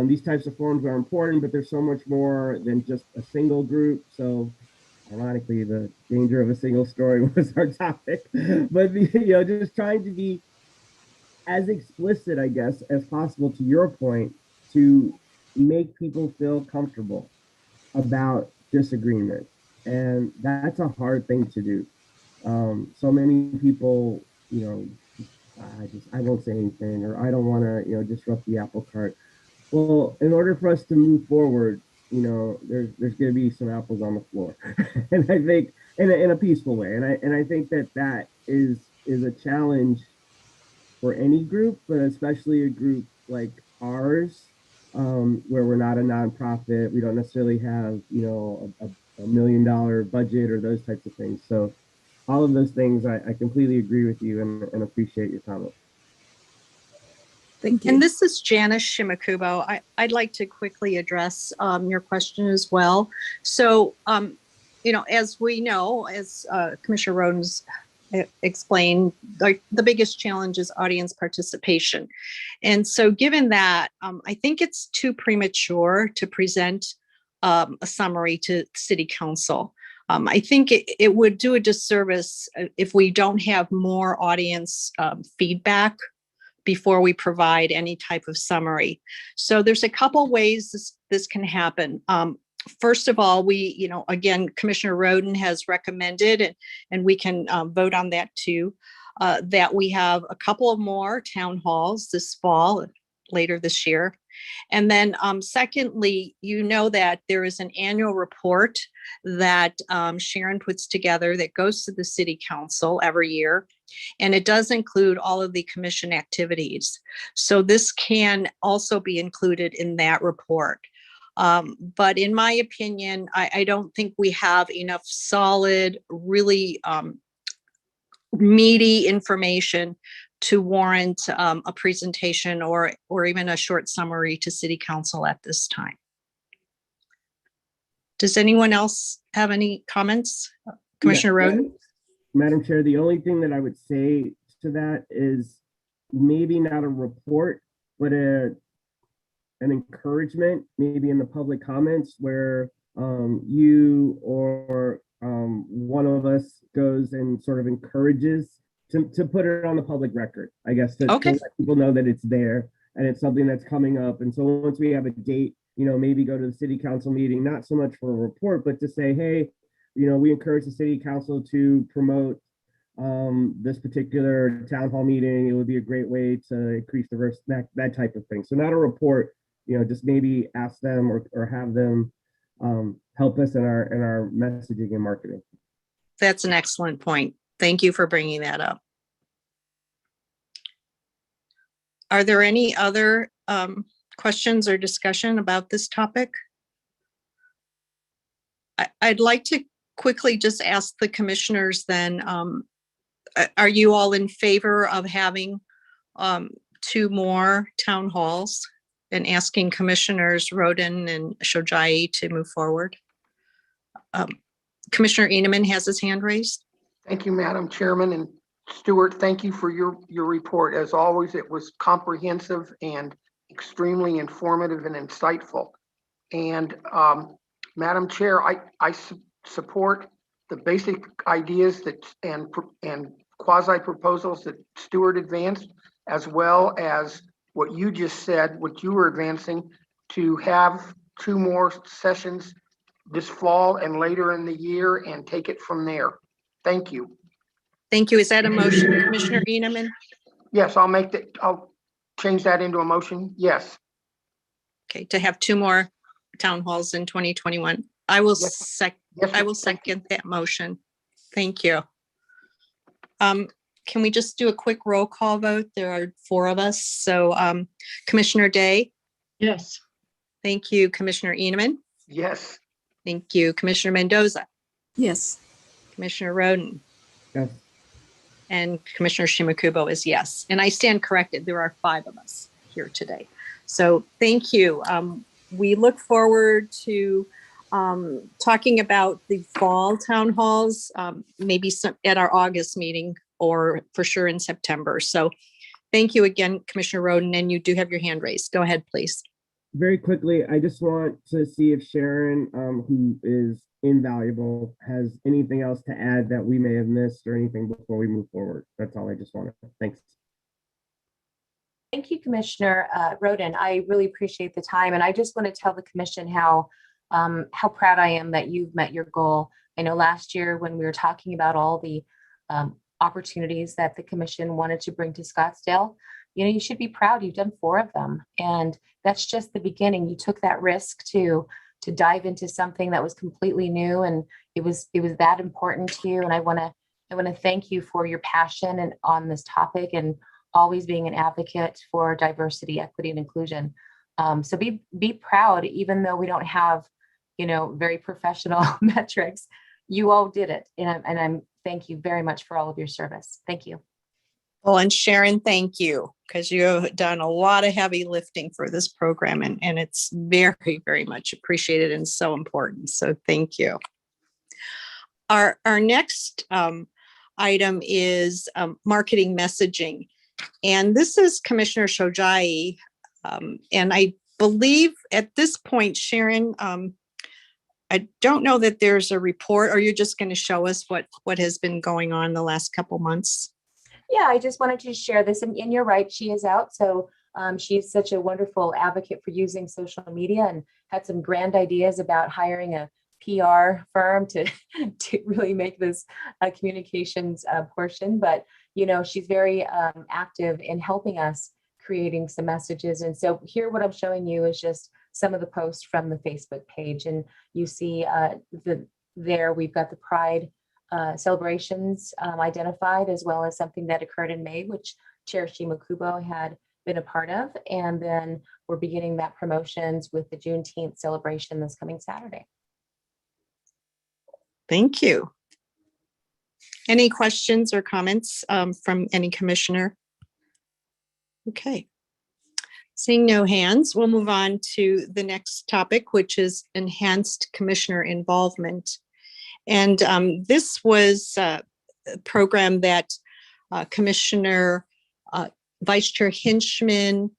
these types of forums are important, but there's so much more than just a single group. So ironically, the danger of a single story was our topic, but just trying to be as explicit, I guess, as possible, to your point, to make people feel comfortable about disagreement. And that's a hard thing to do. So many people, I won't say anything, or I don't want to, disrupt the apple cart. Well, in order for us to move forward, there's going to be some apples on the floor, and I think in a peaceful way. And I think that is a challenge for any group, but especially a group like ours, where we're not a nonprofit. We don't necessarily have, a $1 million budget or those types of things. So all of those things, I completely agree with you and appreciate your comment. Thank you. And this is Janice Shimakubo. I'd like to quickly address your question as well. So, as we know, as Commissioner Roden's explained, like the biggest challenge is audience participation. And so given that, I think it's too premature to present a summary to City Council. I think it would do a disservice if we don't have more audience feedback before we provide any type of summary. So there's a couple ways this can happen. First of all, again, Commissioner Roden has recommended, and we can vote on that too, that we have a couple of more town halls this fall, later this year. And then secondly, that there is an annual report that Sharon puts together that goes to the City Council every year. And it does include all of the commission activities. So this can also be included in that report. But in my opinion, I don't think we have enough solid, really meaty information to warrant a presentation or even a short summary to City Council at this time. Does anyone else have any comments? Commissioner Roden? Madam Chair, the only thing that I would say to that is maybe not a report, but an encouragement, maybe in the public comments where you or one of us goes and sort of encourages to put it on the public record, I guess, to let people know that it's there and it's something that's coming up. And so once we have a date, maybe go to the City Council meeting, not so much for a report, but to say, hey, we encourage the City Council to promote this particular town hall meeting. It would be a great way to increase diversity, that type of thing. So not a report, just maybe ask them or have them help us in our messaging and marketing. That's an excellent point. Thank you for bringing that up. Are there any other questions or discussion about this topic? I'd like to quickly just ask the commissioners then, are you all in favor of having 2 more town halls, and asking Commissioners Roden and Shojai to move forward? Commissioner Eneman has his hand raised. Thank you, Madam Chairman. And Stuart, thank you for your report. As always, it was comprehensive and extremely informative and insightful. And Madam Chair, I support the basic ideas that and quasi proposals that Stuart advanced, as well as what you just said, what you were advancing, to have 2 more sessions this fall and later in the year and take it from there. Thank you. Thank you. Is that a motion, Commissioner Eneman? Yes, I'll change that into a motion. Yes. Okay, to have 2 more town halls in 2021. I will second that motion. Thank you. Can we just do a quick roll call vote? There are 4 of us. So Commissioner Day? Yes. Thank you. Commissioner Eneman? Yes. Thank you. Commissioner Mendoza? Yes. Commissioner Roden? Yes. And Commissioner Shimakubo is yes. And I stand corrected. There are 5 of us here today. So thank you. We look forward to talking about the fall town halls, maybe at our August meeting, or for sure in September. So thank you again, Commissioner Roden, and you do have your hand raised. Go ahead, please. Very quickly, I just want to see if Sharon, who is invaluable, has anything else to add that we may have missed or anything before we move forward. That's all I just wanted. Thanks. Thank you, Commissioner Roden. I really appreciate the time. And I just want to tell the commission how proud I am that you've met your goal. I know last year when we were talking about all the opportunities that the commission wanted to bring to Scottsdale, you should be proud. You've done 4 of them. And that's just the beginning. You took that risk to dive into something that was completely new, and it was that important to you. And I want to thank you for your passion and on this topic, and always being an advocate for diversity, equity, and inclusion. So be proud, even though we don't have, very professional metrics. You all did it, and I'm thank you very much for all of your service. Thank you. Well, and Sharon, thank you, because you have done a lot of heavy lifting for this program, and it's very, very much appreciated and so important. So thank you. Our next item is marketing messaging. And this is Commissioner Shojai. And I believe at this point, Sharon, I don't know that there's a report, or you're just going to show us what has been going on the last couple months. Yeah, I just wanted to share this, and you're right, she is out. So she's such a wonderful advocate for using social media and had some grand ideas about hiring a PR firm to really make this communications portion. But, you know, she's very active in helping us creating some messages. And so here, what I'm showing you is just some of the posts from the Facebook page. And you see there we've got the Pride celebrations identified, as well as something that occurred in May, which Chair Shima Kubo had been a part of. And then we're beginning that promotions with the Juneteenth celebration this coming Saturday. Thank you. Any questions or comments from any commissioner? Okay. Seeing no hands, we'll move on to the next topic, which is enhanced commissioner involvement. And this was a program that Commissioner Vice Chair Hinchman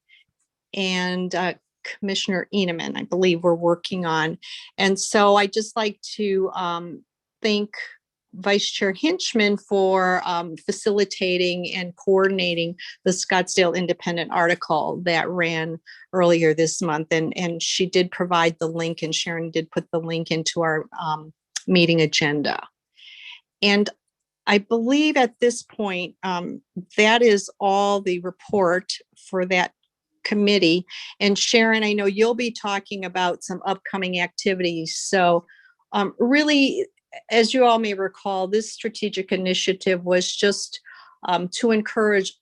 and Commissioner Eneman, I believe, were working on. And so I'd just like to thank Vice Chair Hinchman for facilitating and coordinating the Scottsdale Independent article that ran earlier this month. And she did provide the link, and Sharon did put the link into our meeting agenda. And I believe at this point, that is all the report for that committee. And Sharon, I know you'll be talking about some upcoming activities. So really, as you all may recall, this strategic initiative was just to encourage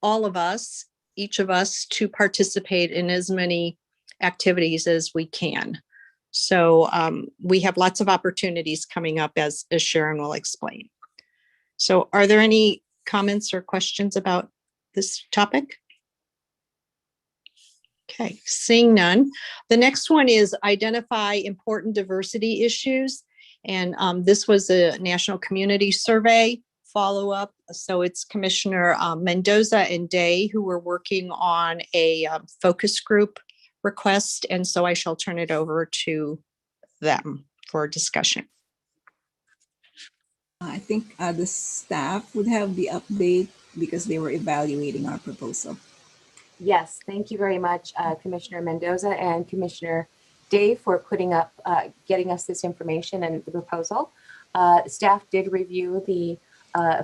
all of us, each of us, to participate in as many activities as we can. So we have lots of opportunities coming up, as Sharon will explain. So are there any comments or questions about this topic? Okay, seeing none. The next one is identify important diversity issues. And this was a national community survey follow-up. So it's Commissioner Mendoza and Day who were working on a focus group request. And so I shall turn it over to them for discussion. I think the staff would have the update because they were evaluating our proposal. Yes, thank you very much, Commissioner Mendoza and Commissioner Dave, for putting up, getting us this information and the proposal. Staff did review the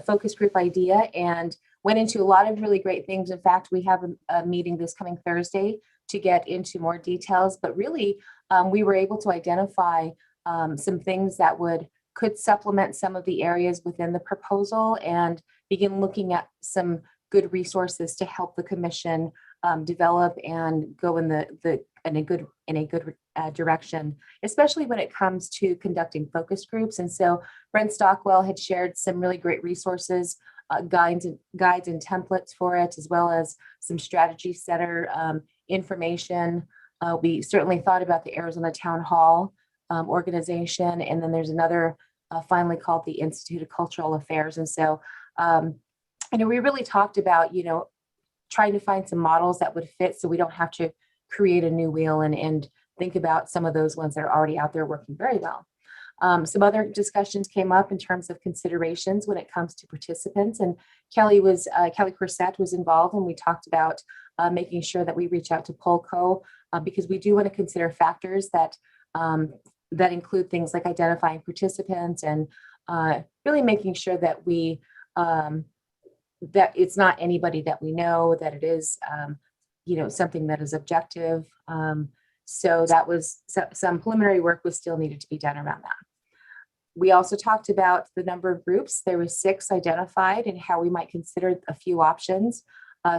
focus group idea and went into a lot of really great things. In fact, we have a meeting this coming Thursday to get into more details, but really we were able to identify some things that could supplement some of the areas within the proposal and begin looking at some good resources to help the commission develop and go in a good direction, especially when it comes to conducting focus groups. And so Brent Stockwell had shared some really great resources, guides and templates for it, as well as some strategy setter information. We certainly thought about the Arizona Town Hall organization, and then there's another finally called the Institute of Cultural Affairs. And so we really talked about, trying to find some models that would fit so we don't have to create a new wheel and think about some of those ones that are already out there working very well. Some other discussions came up in terms of considerations when it comes to participants, and Kelly Corsett was involved, and we talked about making sure that we reach out to Polco because we do want to consider factors that include things like identifying participants and really making sure that that it's not anybody that we know, that it is something that is objective. So that was some preliminary work was still needed to be done around that. We also talked about the number of groups. There were 6 identified and how we might consider a few options.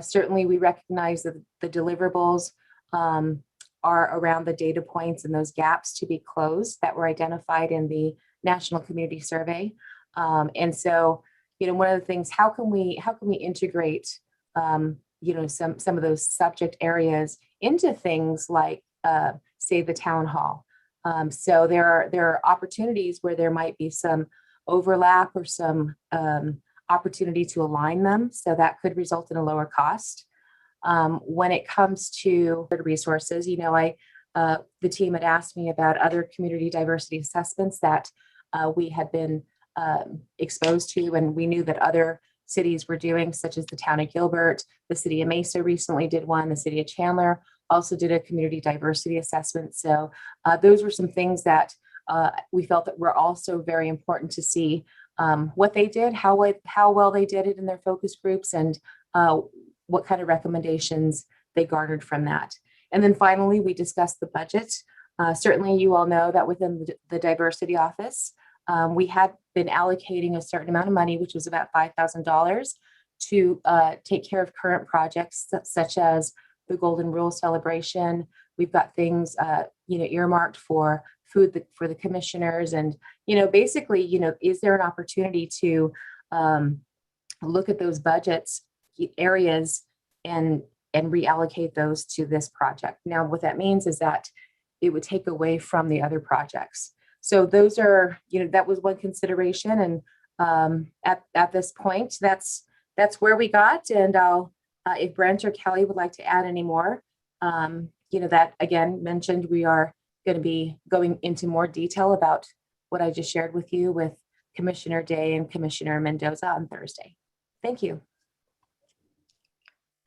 Certainly we recognize that the deliverables are around the data points and those gaps to be closed that were identified in the National Community Survey. And so, one of the things, how can we integrate, some of those subject areas into things like, say, the town hall. So there are opportunities where there might be some overlap or some opportunity to align them. So that could result in a lower cost. When it comes to resources, the team had asked me about other community diversity assessments that we had been exposed to, and we knew that other cities were doing, such as the town of Gilbert. The city of Mesa recently did one. The city of Chandler also did a community diversity assessment. So those were some things that we felt that were also very important to see what they did, how well they did it in their focus groups, and what kind of recommendations they garnered from that. And then finally, we discussed the budget. Certainly, you all know that within the diversity office, we had been allocating a certain amount of money, which was about $5,000, to take care of current projects such as the Golden Rule celebration. We've got things, earmarked for food for the commissioners, and basically, is there an opportunity to look at those budgets areas and reallocate those to this project? Now, what that means is that it would take away from the other projects. So those are, that was one consideration. And at this point, that's where we got. And I'll, if Brent or Kelly would like to add any more, that again mentioned, we are going to be going into more detail about what I just shared with you with Commissioner Day and Commissioner Mendoza on Thursday. Thank you.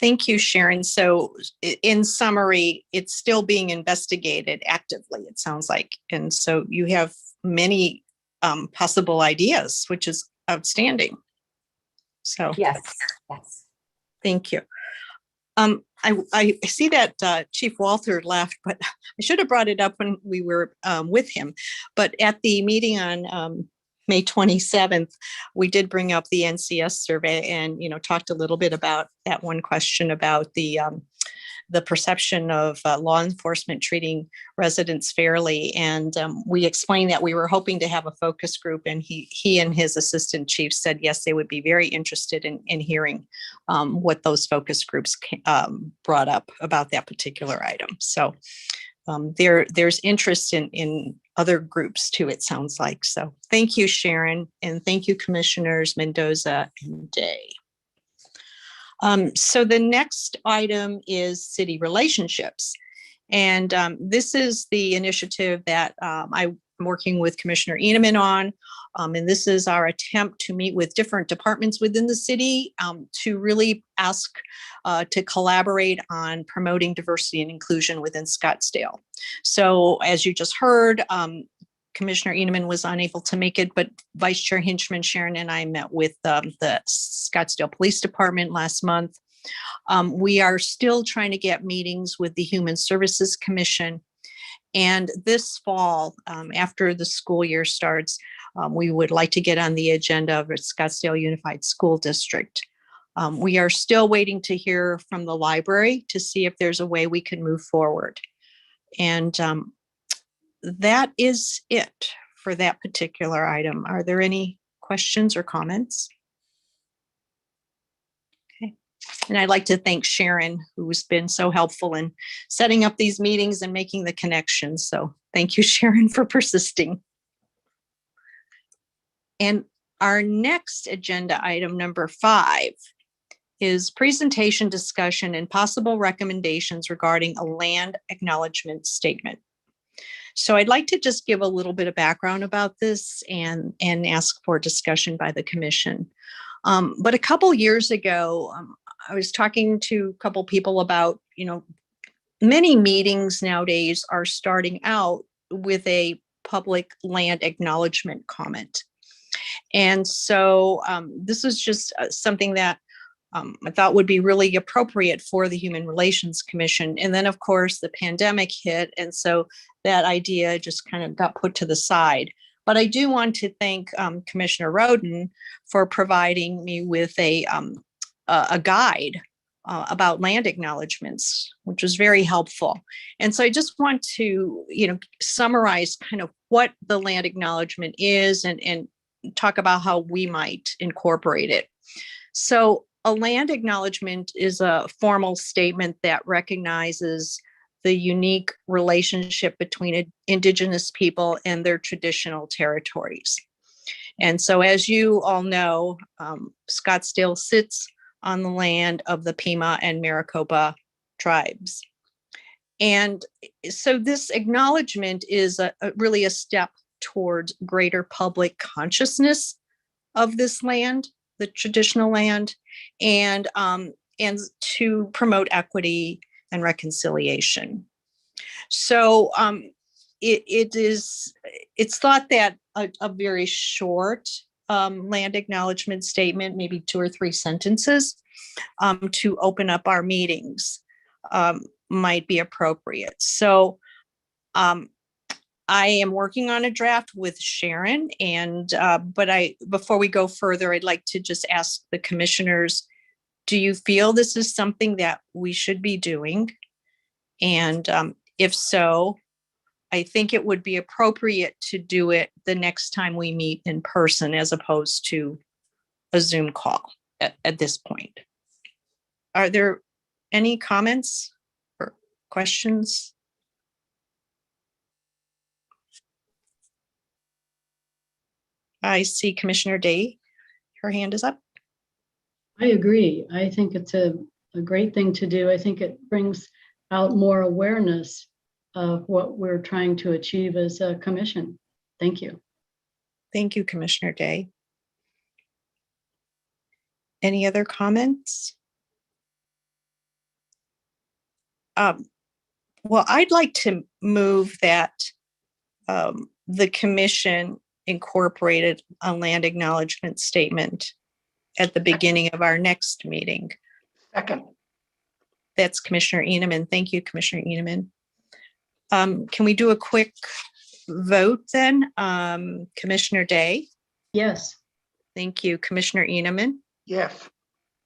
Thank you, Sharon. So in summary, it's still being investigated actively, it sounds like. And so you have many possible ideas, which is outstanding. So yes. Thank you. I see that Chief Walther left, but I should have brought it up when we were with him. But at the meeting on May 27th, we did bring up the NCS survey and, talked a little bit about that one question about the perception of law enforcement treating residents fairly. And we explained that we were hoping to have a focus group, and he and his assistant chief said, yes, they would be very interested in hearing what those focus groups brought up about that particular item. So there's interest in other groups too, it sounds like. So thank you, Sharon, and thank you, Commissioners Mendoza and Day. So the next item is city relationships. And this is the initiative that I'm working with Commissioner Eneman on. And this is our attempt to meet with different departments within the city to really ask to collaborate on promoting diversity and inclusion within Scottsdale. So as you just heard, Commissioner Eneman was unable to make it, but Vice Chair Hinchman, Sharon, and I met with the Scottsdale Police Department last month. We are still trying to get meetings with the Human Services Commission. And this fall, after the school year starts, we would like to get on the agenda of Scottsdale Unified School District. We are still waiting to hear from the library to see if there's a way we can move forward. And that is it for that particular item. Are there any questions or comments? Okay. And I'd like to thank Sharon, who's been so helpful in setting up these meetings and making the connections. So thank you, Sharon, for persisting. And our next agenda item, number 5, is presentation, discussion, and possible recommendations regarding a land acknowledgement statement. So I'd like to just give a little bit of background about this and ask for discussion by the commission. But a couple years ago, I was talking to a couple people about, many meetings nowadays are starting out with a public land acknowledgement comment. And so this is just something that I thought would be really appropriate for the Human Relations Commission. And then, of course, the pandemic hit. And so that idea just kind of got put to the side. But I do want to thank Commissioner Roden for providing me with a guide about land acknowledgements, which was very helpful. And so I just want to, summarize kind of what the land acknowledgement is and talk about how we might incorporate it. So a land acknowledgement is a formal statement that recognizes the unique relationship between Indigenous people and their traditional territories. And so as you all know, Scottsdale sits on the land of the Pima and Maricopa tribes. And so this acknowledgement is really a step towards greater public consciousness of this land, the traditional land, and to promote equity and reconciliation. So it's thought that a very short land acknowledgement statement, maybe 2 or 3 sentences, to open up our meetings might be appropriate. So I am working on a draft with Sharon, and before we go further, I'd like to just ask the commissioners, do you feel this is something that we should be doing? And if so, I think it would be appropriate to do it the next time we meet in person as opposed to a Zoom call at this point. Are there any comments or questions? I see Commissioner Day, her hand is up. I agree. I think it's a great thing to do. I think it brings out more awareness of what we're trying to achieve as a commission. Thank you. Thank you, Commissioner Day. Any other comments? Well, I'd like to move that the commission incorporated a land acknowledgement statement at the beginning of our next meeting. Second. That's Commissioner Eneman. Thank you, Commissioner Eneman. Can we do a quick vote then? Commissioner Day? Yes. Thank you. Commissioner Eneman? Yes.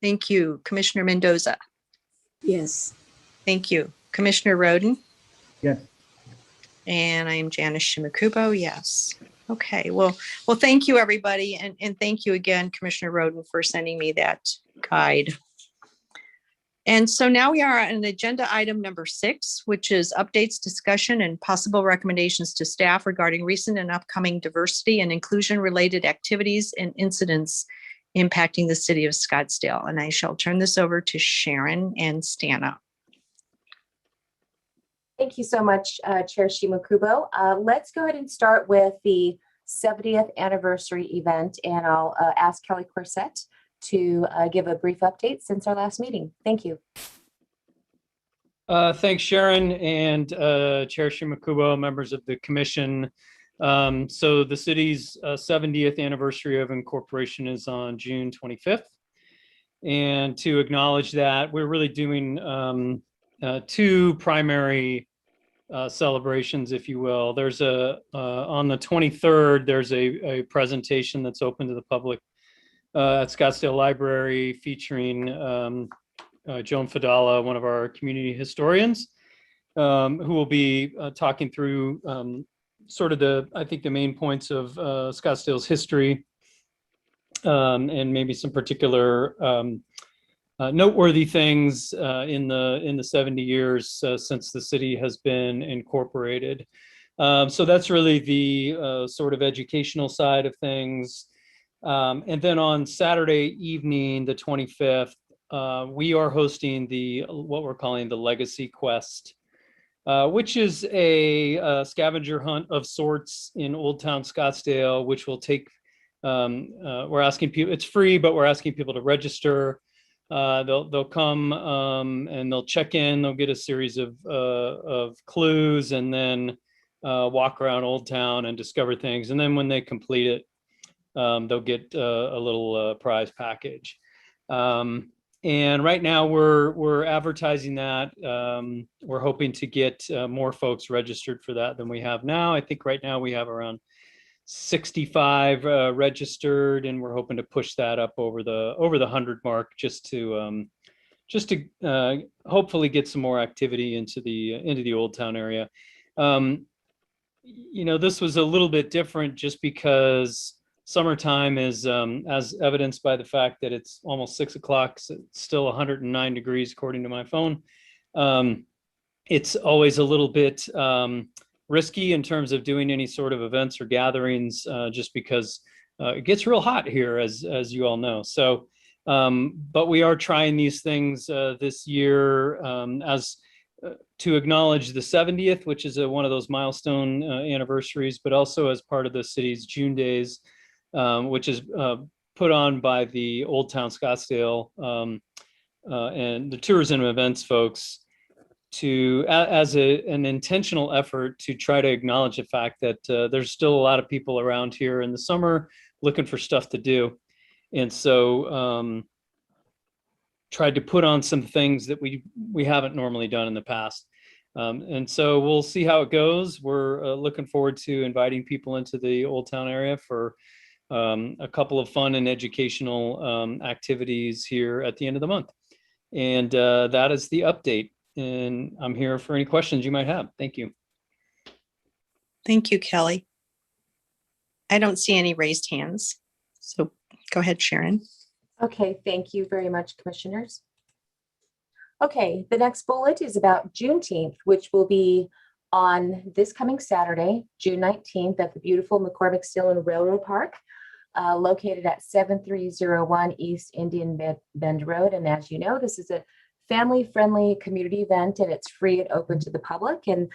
Thank you. Commissioner Mendoza? Yes. Thank you. Commissioner Roden? Yes. And I am Janice Shimakubo. Yes. Okay. Well, thank you, everybody. And thank you again, Commissioner Roden, for sending me that guide. And so now we are on agenda item number 6, which is updates, discussion, and possible recommendations to staff regarding recent and upcoming diversity and inclusion related activities and incidents impacting the city of Scottsdale. And I shall turn this over to Sharon and Stana. Thank you so much, Chair Shimakubo. Let's go ahead and start with the 70th anniversary event, and I'll ask Kelly Corsett to give a brief update since our last meeting. Thank you. Thanks, Sharon and Chair Shimakubo, members of the commission. So the city's 70th anniversary of incorporation is on June 25th. And to acknowledge that, we're really doing 2 primary celebrations, if you will. There's on the 23rd, there's a presentation that's open to the public at Scottsdale Library featuring Joan Fadala, one of our community historians, who will be talking through sort of I think the main points of Scottsdale's history and maybe some particular noteworthy things in the 70 years since the city has been incorporated. So that's really the sort of educational side of things. And then on Saturday evening, the 25th, we are hosting what we're calling the Legacy Quest, which is a scavenger hunt of sorts in Old Town Scottsdale, which will take, we're asking people, it's free, but we're asking people to register. They'll come and they'll check in, they'll get a series of clues, and then walk around Old Town and discover things. And then when they complete it, they'll get a little prize package. And right now we're advertising that. We're hoping to get more folks registered for that than we have now. I think right now we have around 65 registered, and we're hoping to push that up over the 100 mark just to hopefully get some more activity into the Old Town area. You know, this was a little bit different just because summertime is, as evidenced by the fact that it's almost 6 o'clock, so it's still 109 degrees according to my phone. It's always a little bit risky in terms of doing any sort of events or gatherings, just because it gets real hot here, as you all know. So, but we are trying these things this year as to acknowledge the 70th, which is one of those milestone anniversaries, but also as part of the city's June Days, which is put on by the Old Town Scottsdale and the tourism events folks, to as an intentional effort to try to acknowledge the fact that there's still a lot of people around here in the summer looking for stuff to do. And so tried to put on some things that we haven't normally done in the past. And so we'll see how it goes. We're looking forward to inviting people into the Old Town area for a couple of fun and educational activities here at the end of the month. And that is the update. And I'm here for any questions you might have. Thank you. Thank you, Kelly. I don't see any raised hands. So go ahead, Sharon. Okay, thank you very much, commissioners. Okay, the next bullet is about Juneteenth, which will be on this coming Saturday, June 19th, at the beautiful McCormick Steel and Railroad Park, located at 7301 East Indian Bend Road. And as you know, this is a family-friendly community event, and it's free and open to the public. And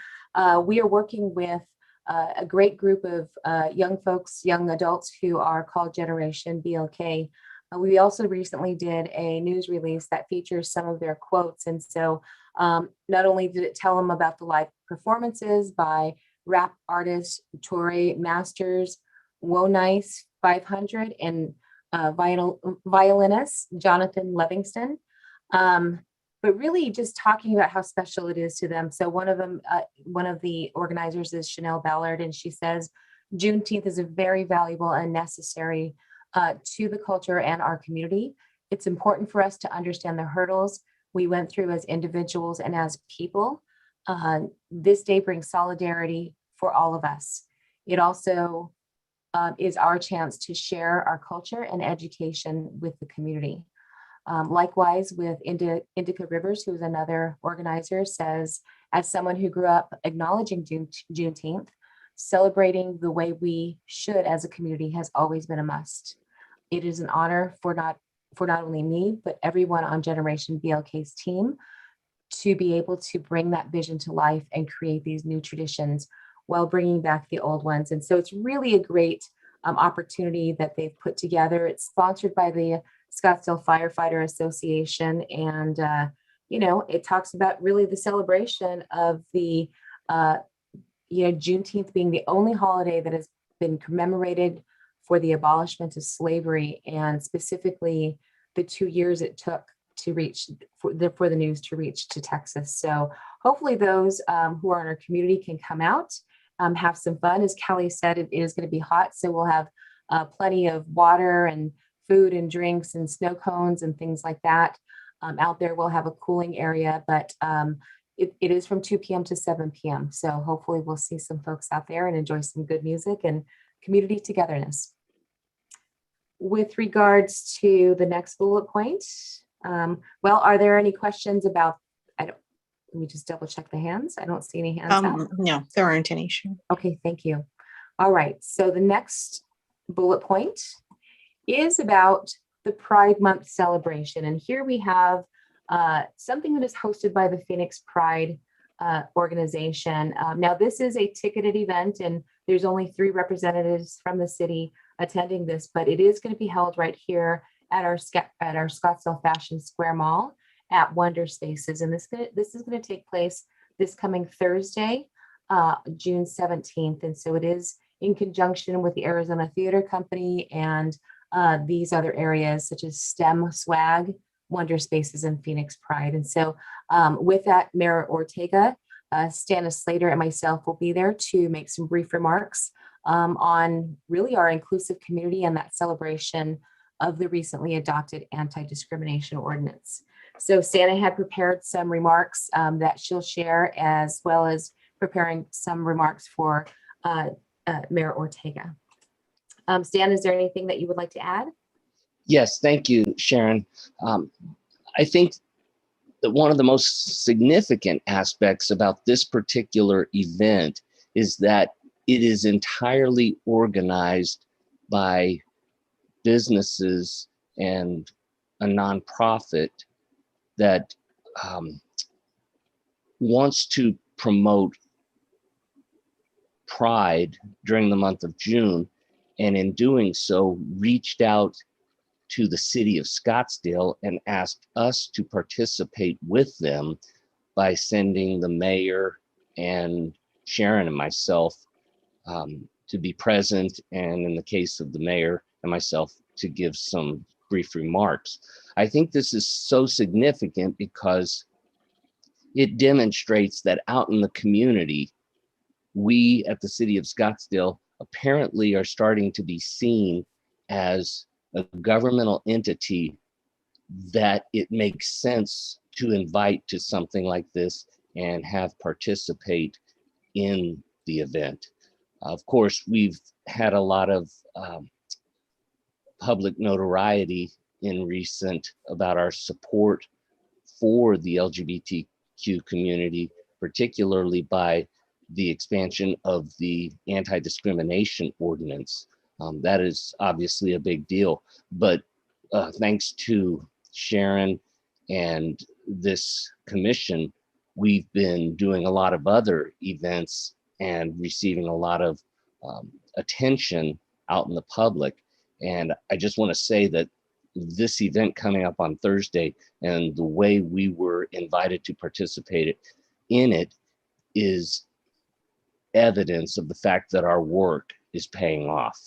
we are working with a great group of young folks, young adults who are called Generation BLK. We also recently did a news release that features some of their quotes. And so not only did it tell them about the live performances by rap artist Torrey Masters, Wonice 500, and violinist Jonathan Livingston, but really just talking about how special it is to them. So one of them, one of the organizers is Chanel Ballard, and she says, Juneteenth is a very valuable and necessary to the culture and our community. It's important for us to understand the hurdles we went through as individuals and as people. This day brings solidarity for all of us. It also is our chance to share our culture and education with the community. Likewise, with Indica Rivers, who is another organizer, says, as someone who grew up acknowledging Juneteenth, celebrating the way we should as a community has always been a must. It is an honor for not only me, but everyone on Generation BLK's team to be able to bring that vision to life and create these new traditions while bringing back the old ones. And so it's really a great opportunity that they've put together. It's sponsored by the Scottsdale Firefighter Association. And, you know, it talks about really the celebration of the, Juneteenth being the only holiday that has been commemorated for the abolishment of slavery, and specifically the 2 years it took to reach for the news to reach to Texas. So hopefully those who are in our community can come out, have some fun. As Kelly said, it is going to be hot, so we'll have plenty of water and food and drinks and snow cones and things like that. Out there, we'll have a cooling area, but it is from 2 p.m. to 7 p.m. So hopefully we'll see some folks out there and enjoy some good music and community togetherness. With regards to the next bullet point, well, are there any questions about, let me just double check the hands. I don't see any hands up. No, there aren't any. Okay, thank you. All right, so the next bullet point is about the Pride Month celebration. And here we have something that is hosted by the Phoenix Pride organization. Now, this is a ticketed event, and there's only 3 representatives from the city attending this, but it is going to be held right here at our Scottsdale Fashion Square Mall at Wonder Spaces. And this is going to take place this coming Thursday, June 17th. And so it is in conjunction with the Arizona Theater Company and these other areas such as STEM Swag, Wonder Spaces, and Phoenix Pride. And so with that, Mayor Ortega, Stannis Slater, and myself will be there to make some brief remarks on really our inclusive community and that celebration of the recently adopted anti-discrimination ordinance. So Santa had prepared some remarks that she'll share, as well as preparing some remarks for Mayor Ortega. Stan, is there anything that you would like to add? Yes, thank you, Sharon. I think that one of the most significant aspects about this particular event is that it is entirely organized by businesses and a nonprofit that wants to promote Pride during the month of June, and in doing so reached out to the city of Scottsdale and asked us to participate with them by sending the mayor and Sharon and myself to be present, and in the case of the mayor and myself, to give some brief remarks. I think this is so significant because it demonstrates that out in the community, we at the city of Scottsdale apparently are starting to be seen as a governmental entity that it makes sense to invite to something like this and have participate in the event. Of course, we've had a lot of public notoriety in recent about our support for the LGBTQ community, particularly by the expansion of the anti-discrimination ordinance. That is obviously a big deal, but thanks to Sharon and this commission, we've been doing a lot of other events and receiving a lot of attention out in the public. And I just want to say that this event coming up on Thursday and the way we were invited to participate in it is evidence of the fact that our work is paying off.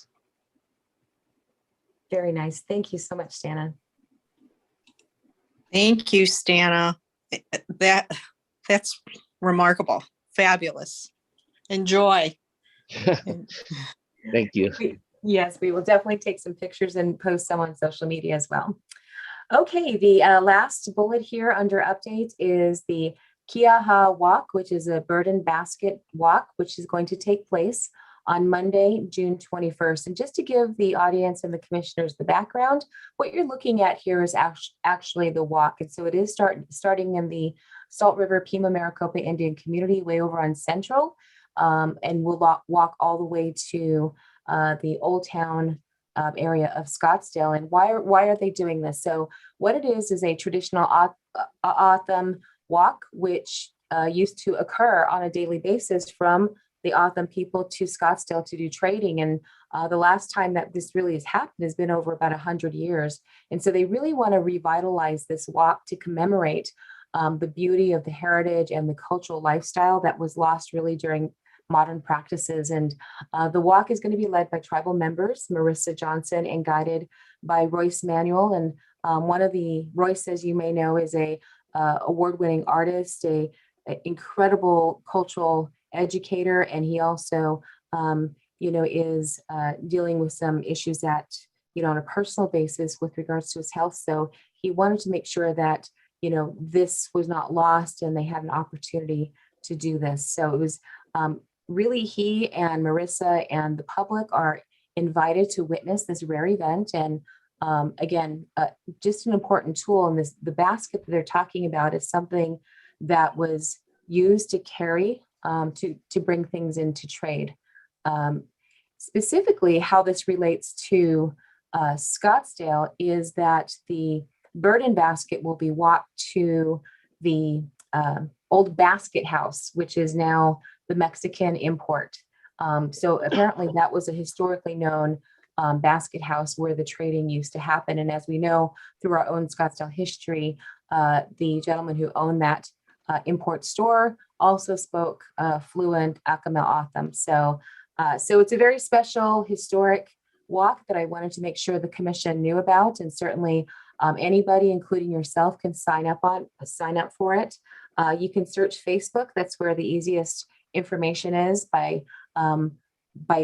Very nice. Thank you so much, Stana. Thank you, Stana. That's remarkable. Fabulous. Enjoy. Thank you. Yes, we will definitely take some pictures and post some on social media as well. Okay, the last bullet here under updates is the Kiaha Walk, which is a burden basket walk, which is going to take place on Monday, June 21st. And just to give the audience and the commissioners the background, what you're looking at here is actually the walk. And so it is starting in the Salt River Pima Maricopa Indian community way over on Central, and we'll walk all the way to the Old Town area of Scottsdale. And why are they doing this? So what it is a traditional O'odham walk, which used to occur on a daily basis from the O'odham people to Scottsdale to do trading. And the last time that this really has happened has been over about 100 years. And so they really want to revitalize this walk to commemorate the beauty of the heritage and the cultural lifestyle that was lost really during modern practices. And the walk is going to be led by tribal members, Marissa Johnson, and guided by Royce Manuel. And Royce, as you may know, is a award-winning artist, a incredible cultural educator, and he also, is dealing with some issues that, on a personal basis with regards to his health. So he wanted to make sure that, this was not lost and they had an opportunity to do this. So it was really he and Marissa and the public are invited to witness this rare event. And again, just an important tool. And the basket that they're talking about is something that was used to carry to bring things into trade. Specifically, how this relates to Scottsdale is that the burden basket will be walked to the old basket house, which is now the Mexican import. So apparently that was a historically known basket house where the trading used to happen. And as we know through our own Scottsdale history, the gentleman who owned that import store also spoke fluent Acamel O'odham. So it's a very special historic walk that I wanted to make sure the commission knew about, and certainly anybody, including yourself, can sign up for it. You can search Facebook. That's where the easiest information is by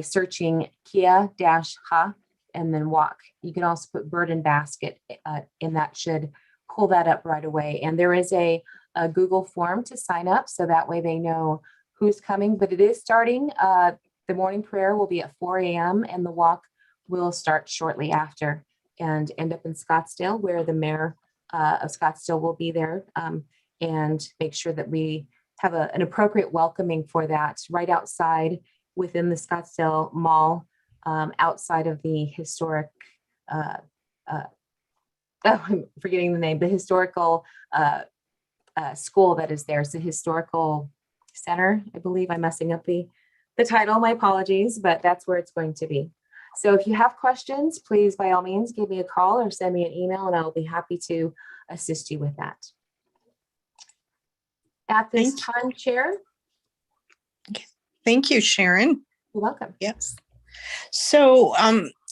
searching Kia-Ha and then walk. You can also put burden basket and that should pull that up right away. And there is a Google form to sign up, so that way they know who's coming. But it is starting. The morning prayer will be at 4 a.m. and the walk will start shortly after and end up in Scottsdale, where the mayor of Scottsdale will be there and make sure that we have an appropriate welcoming for that right outside within the Scottsdale Mall, outside of the historic oh, I'm forgetting the name, the historical school that is there. It's a historical center. I believe I'm messing up the title. My apologies, but that's where it's going to be. So if you have questions, please, by all means, give me a call or send me an email, and I'll be happy to assist you with that. At this time, Chair. Thank you, Sharon. You're welcome. Yes. So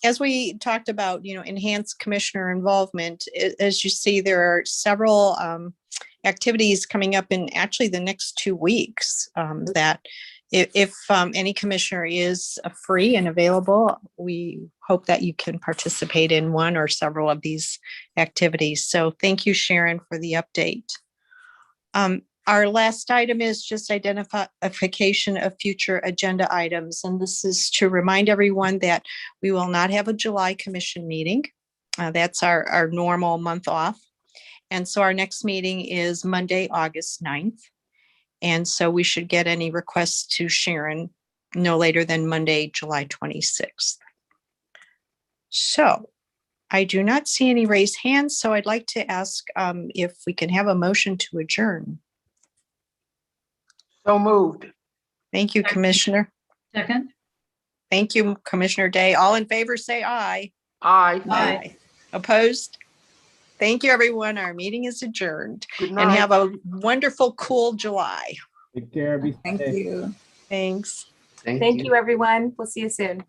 as we talked about, enhanced commissioner involvement, as you see, there are several activities coming up in actually the next 2 weeks that if any commissioner is free and available, we hope that you can participate in one or several of these activities. So thank you, Sharon, for the update. Our last item is just identification of future agenda items. And this is to remind everyone that we will not have a July commission meeting. That's our normal month off. And so our next meeting is Monday, August 9th. And so we should get any requests to Sharon no later than Monday, July 26th. So I do not see any raised hands. So I'd like to ask if we can have a motion to adjourn. So moved. Thank you, Commissioner. Second? Thank you, Commissioner Day. All in favor, say aye. Aye. Aye. Opposed? Thank you, everyone. Our meeting is adjourned. Good And night. have a wonderful, cool July. Take care. Be Thank safe. you. Thanks. Thank you, everyone. We'll see you soon.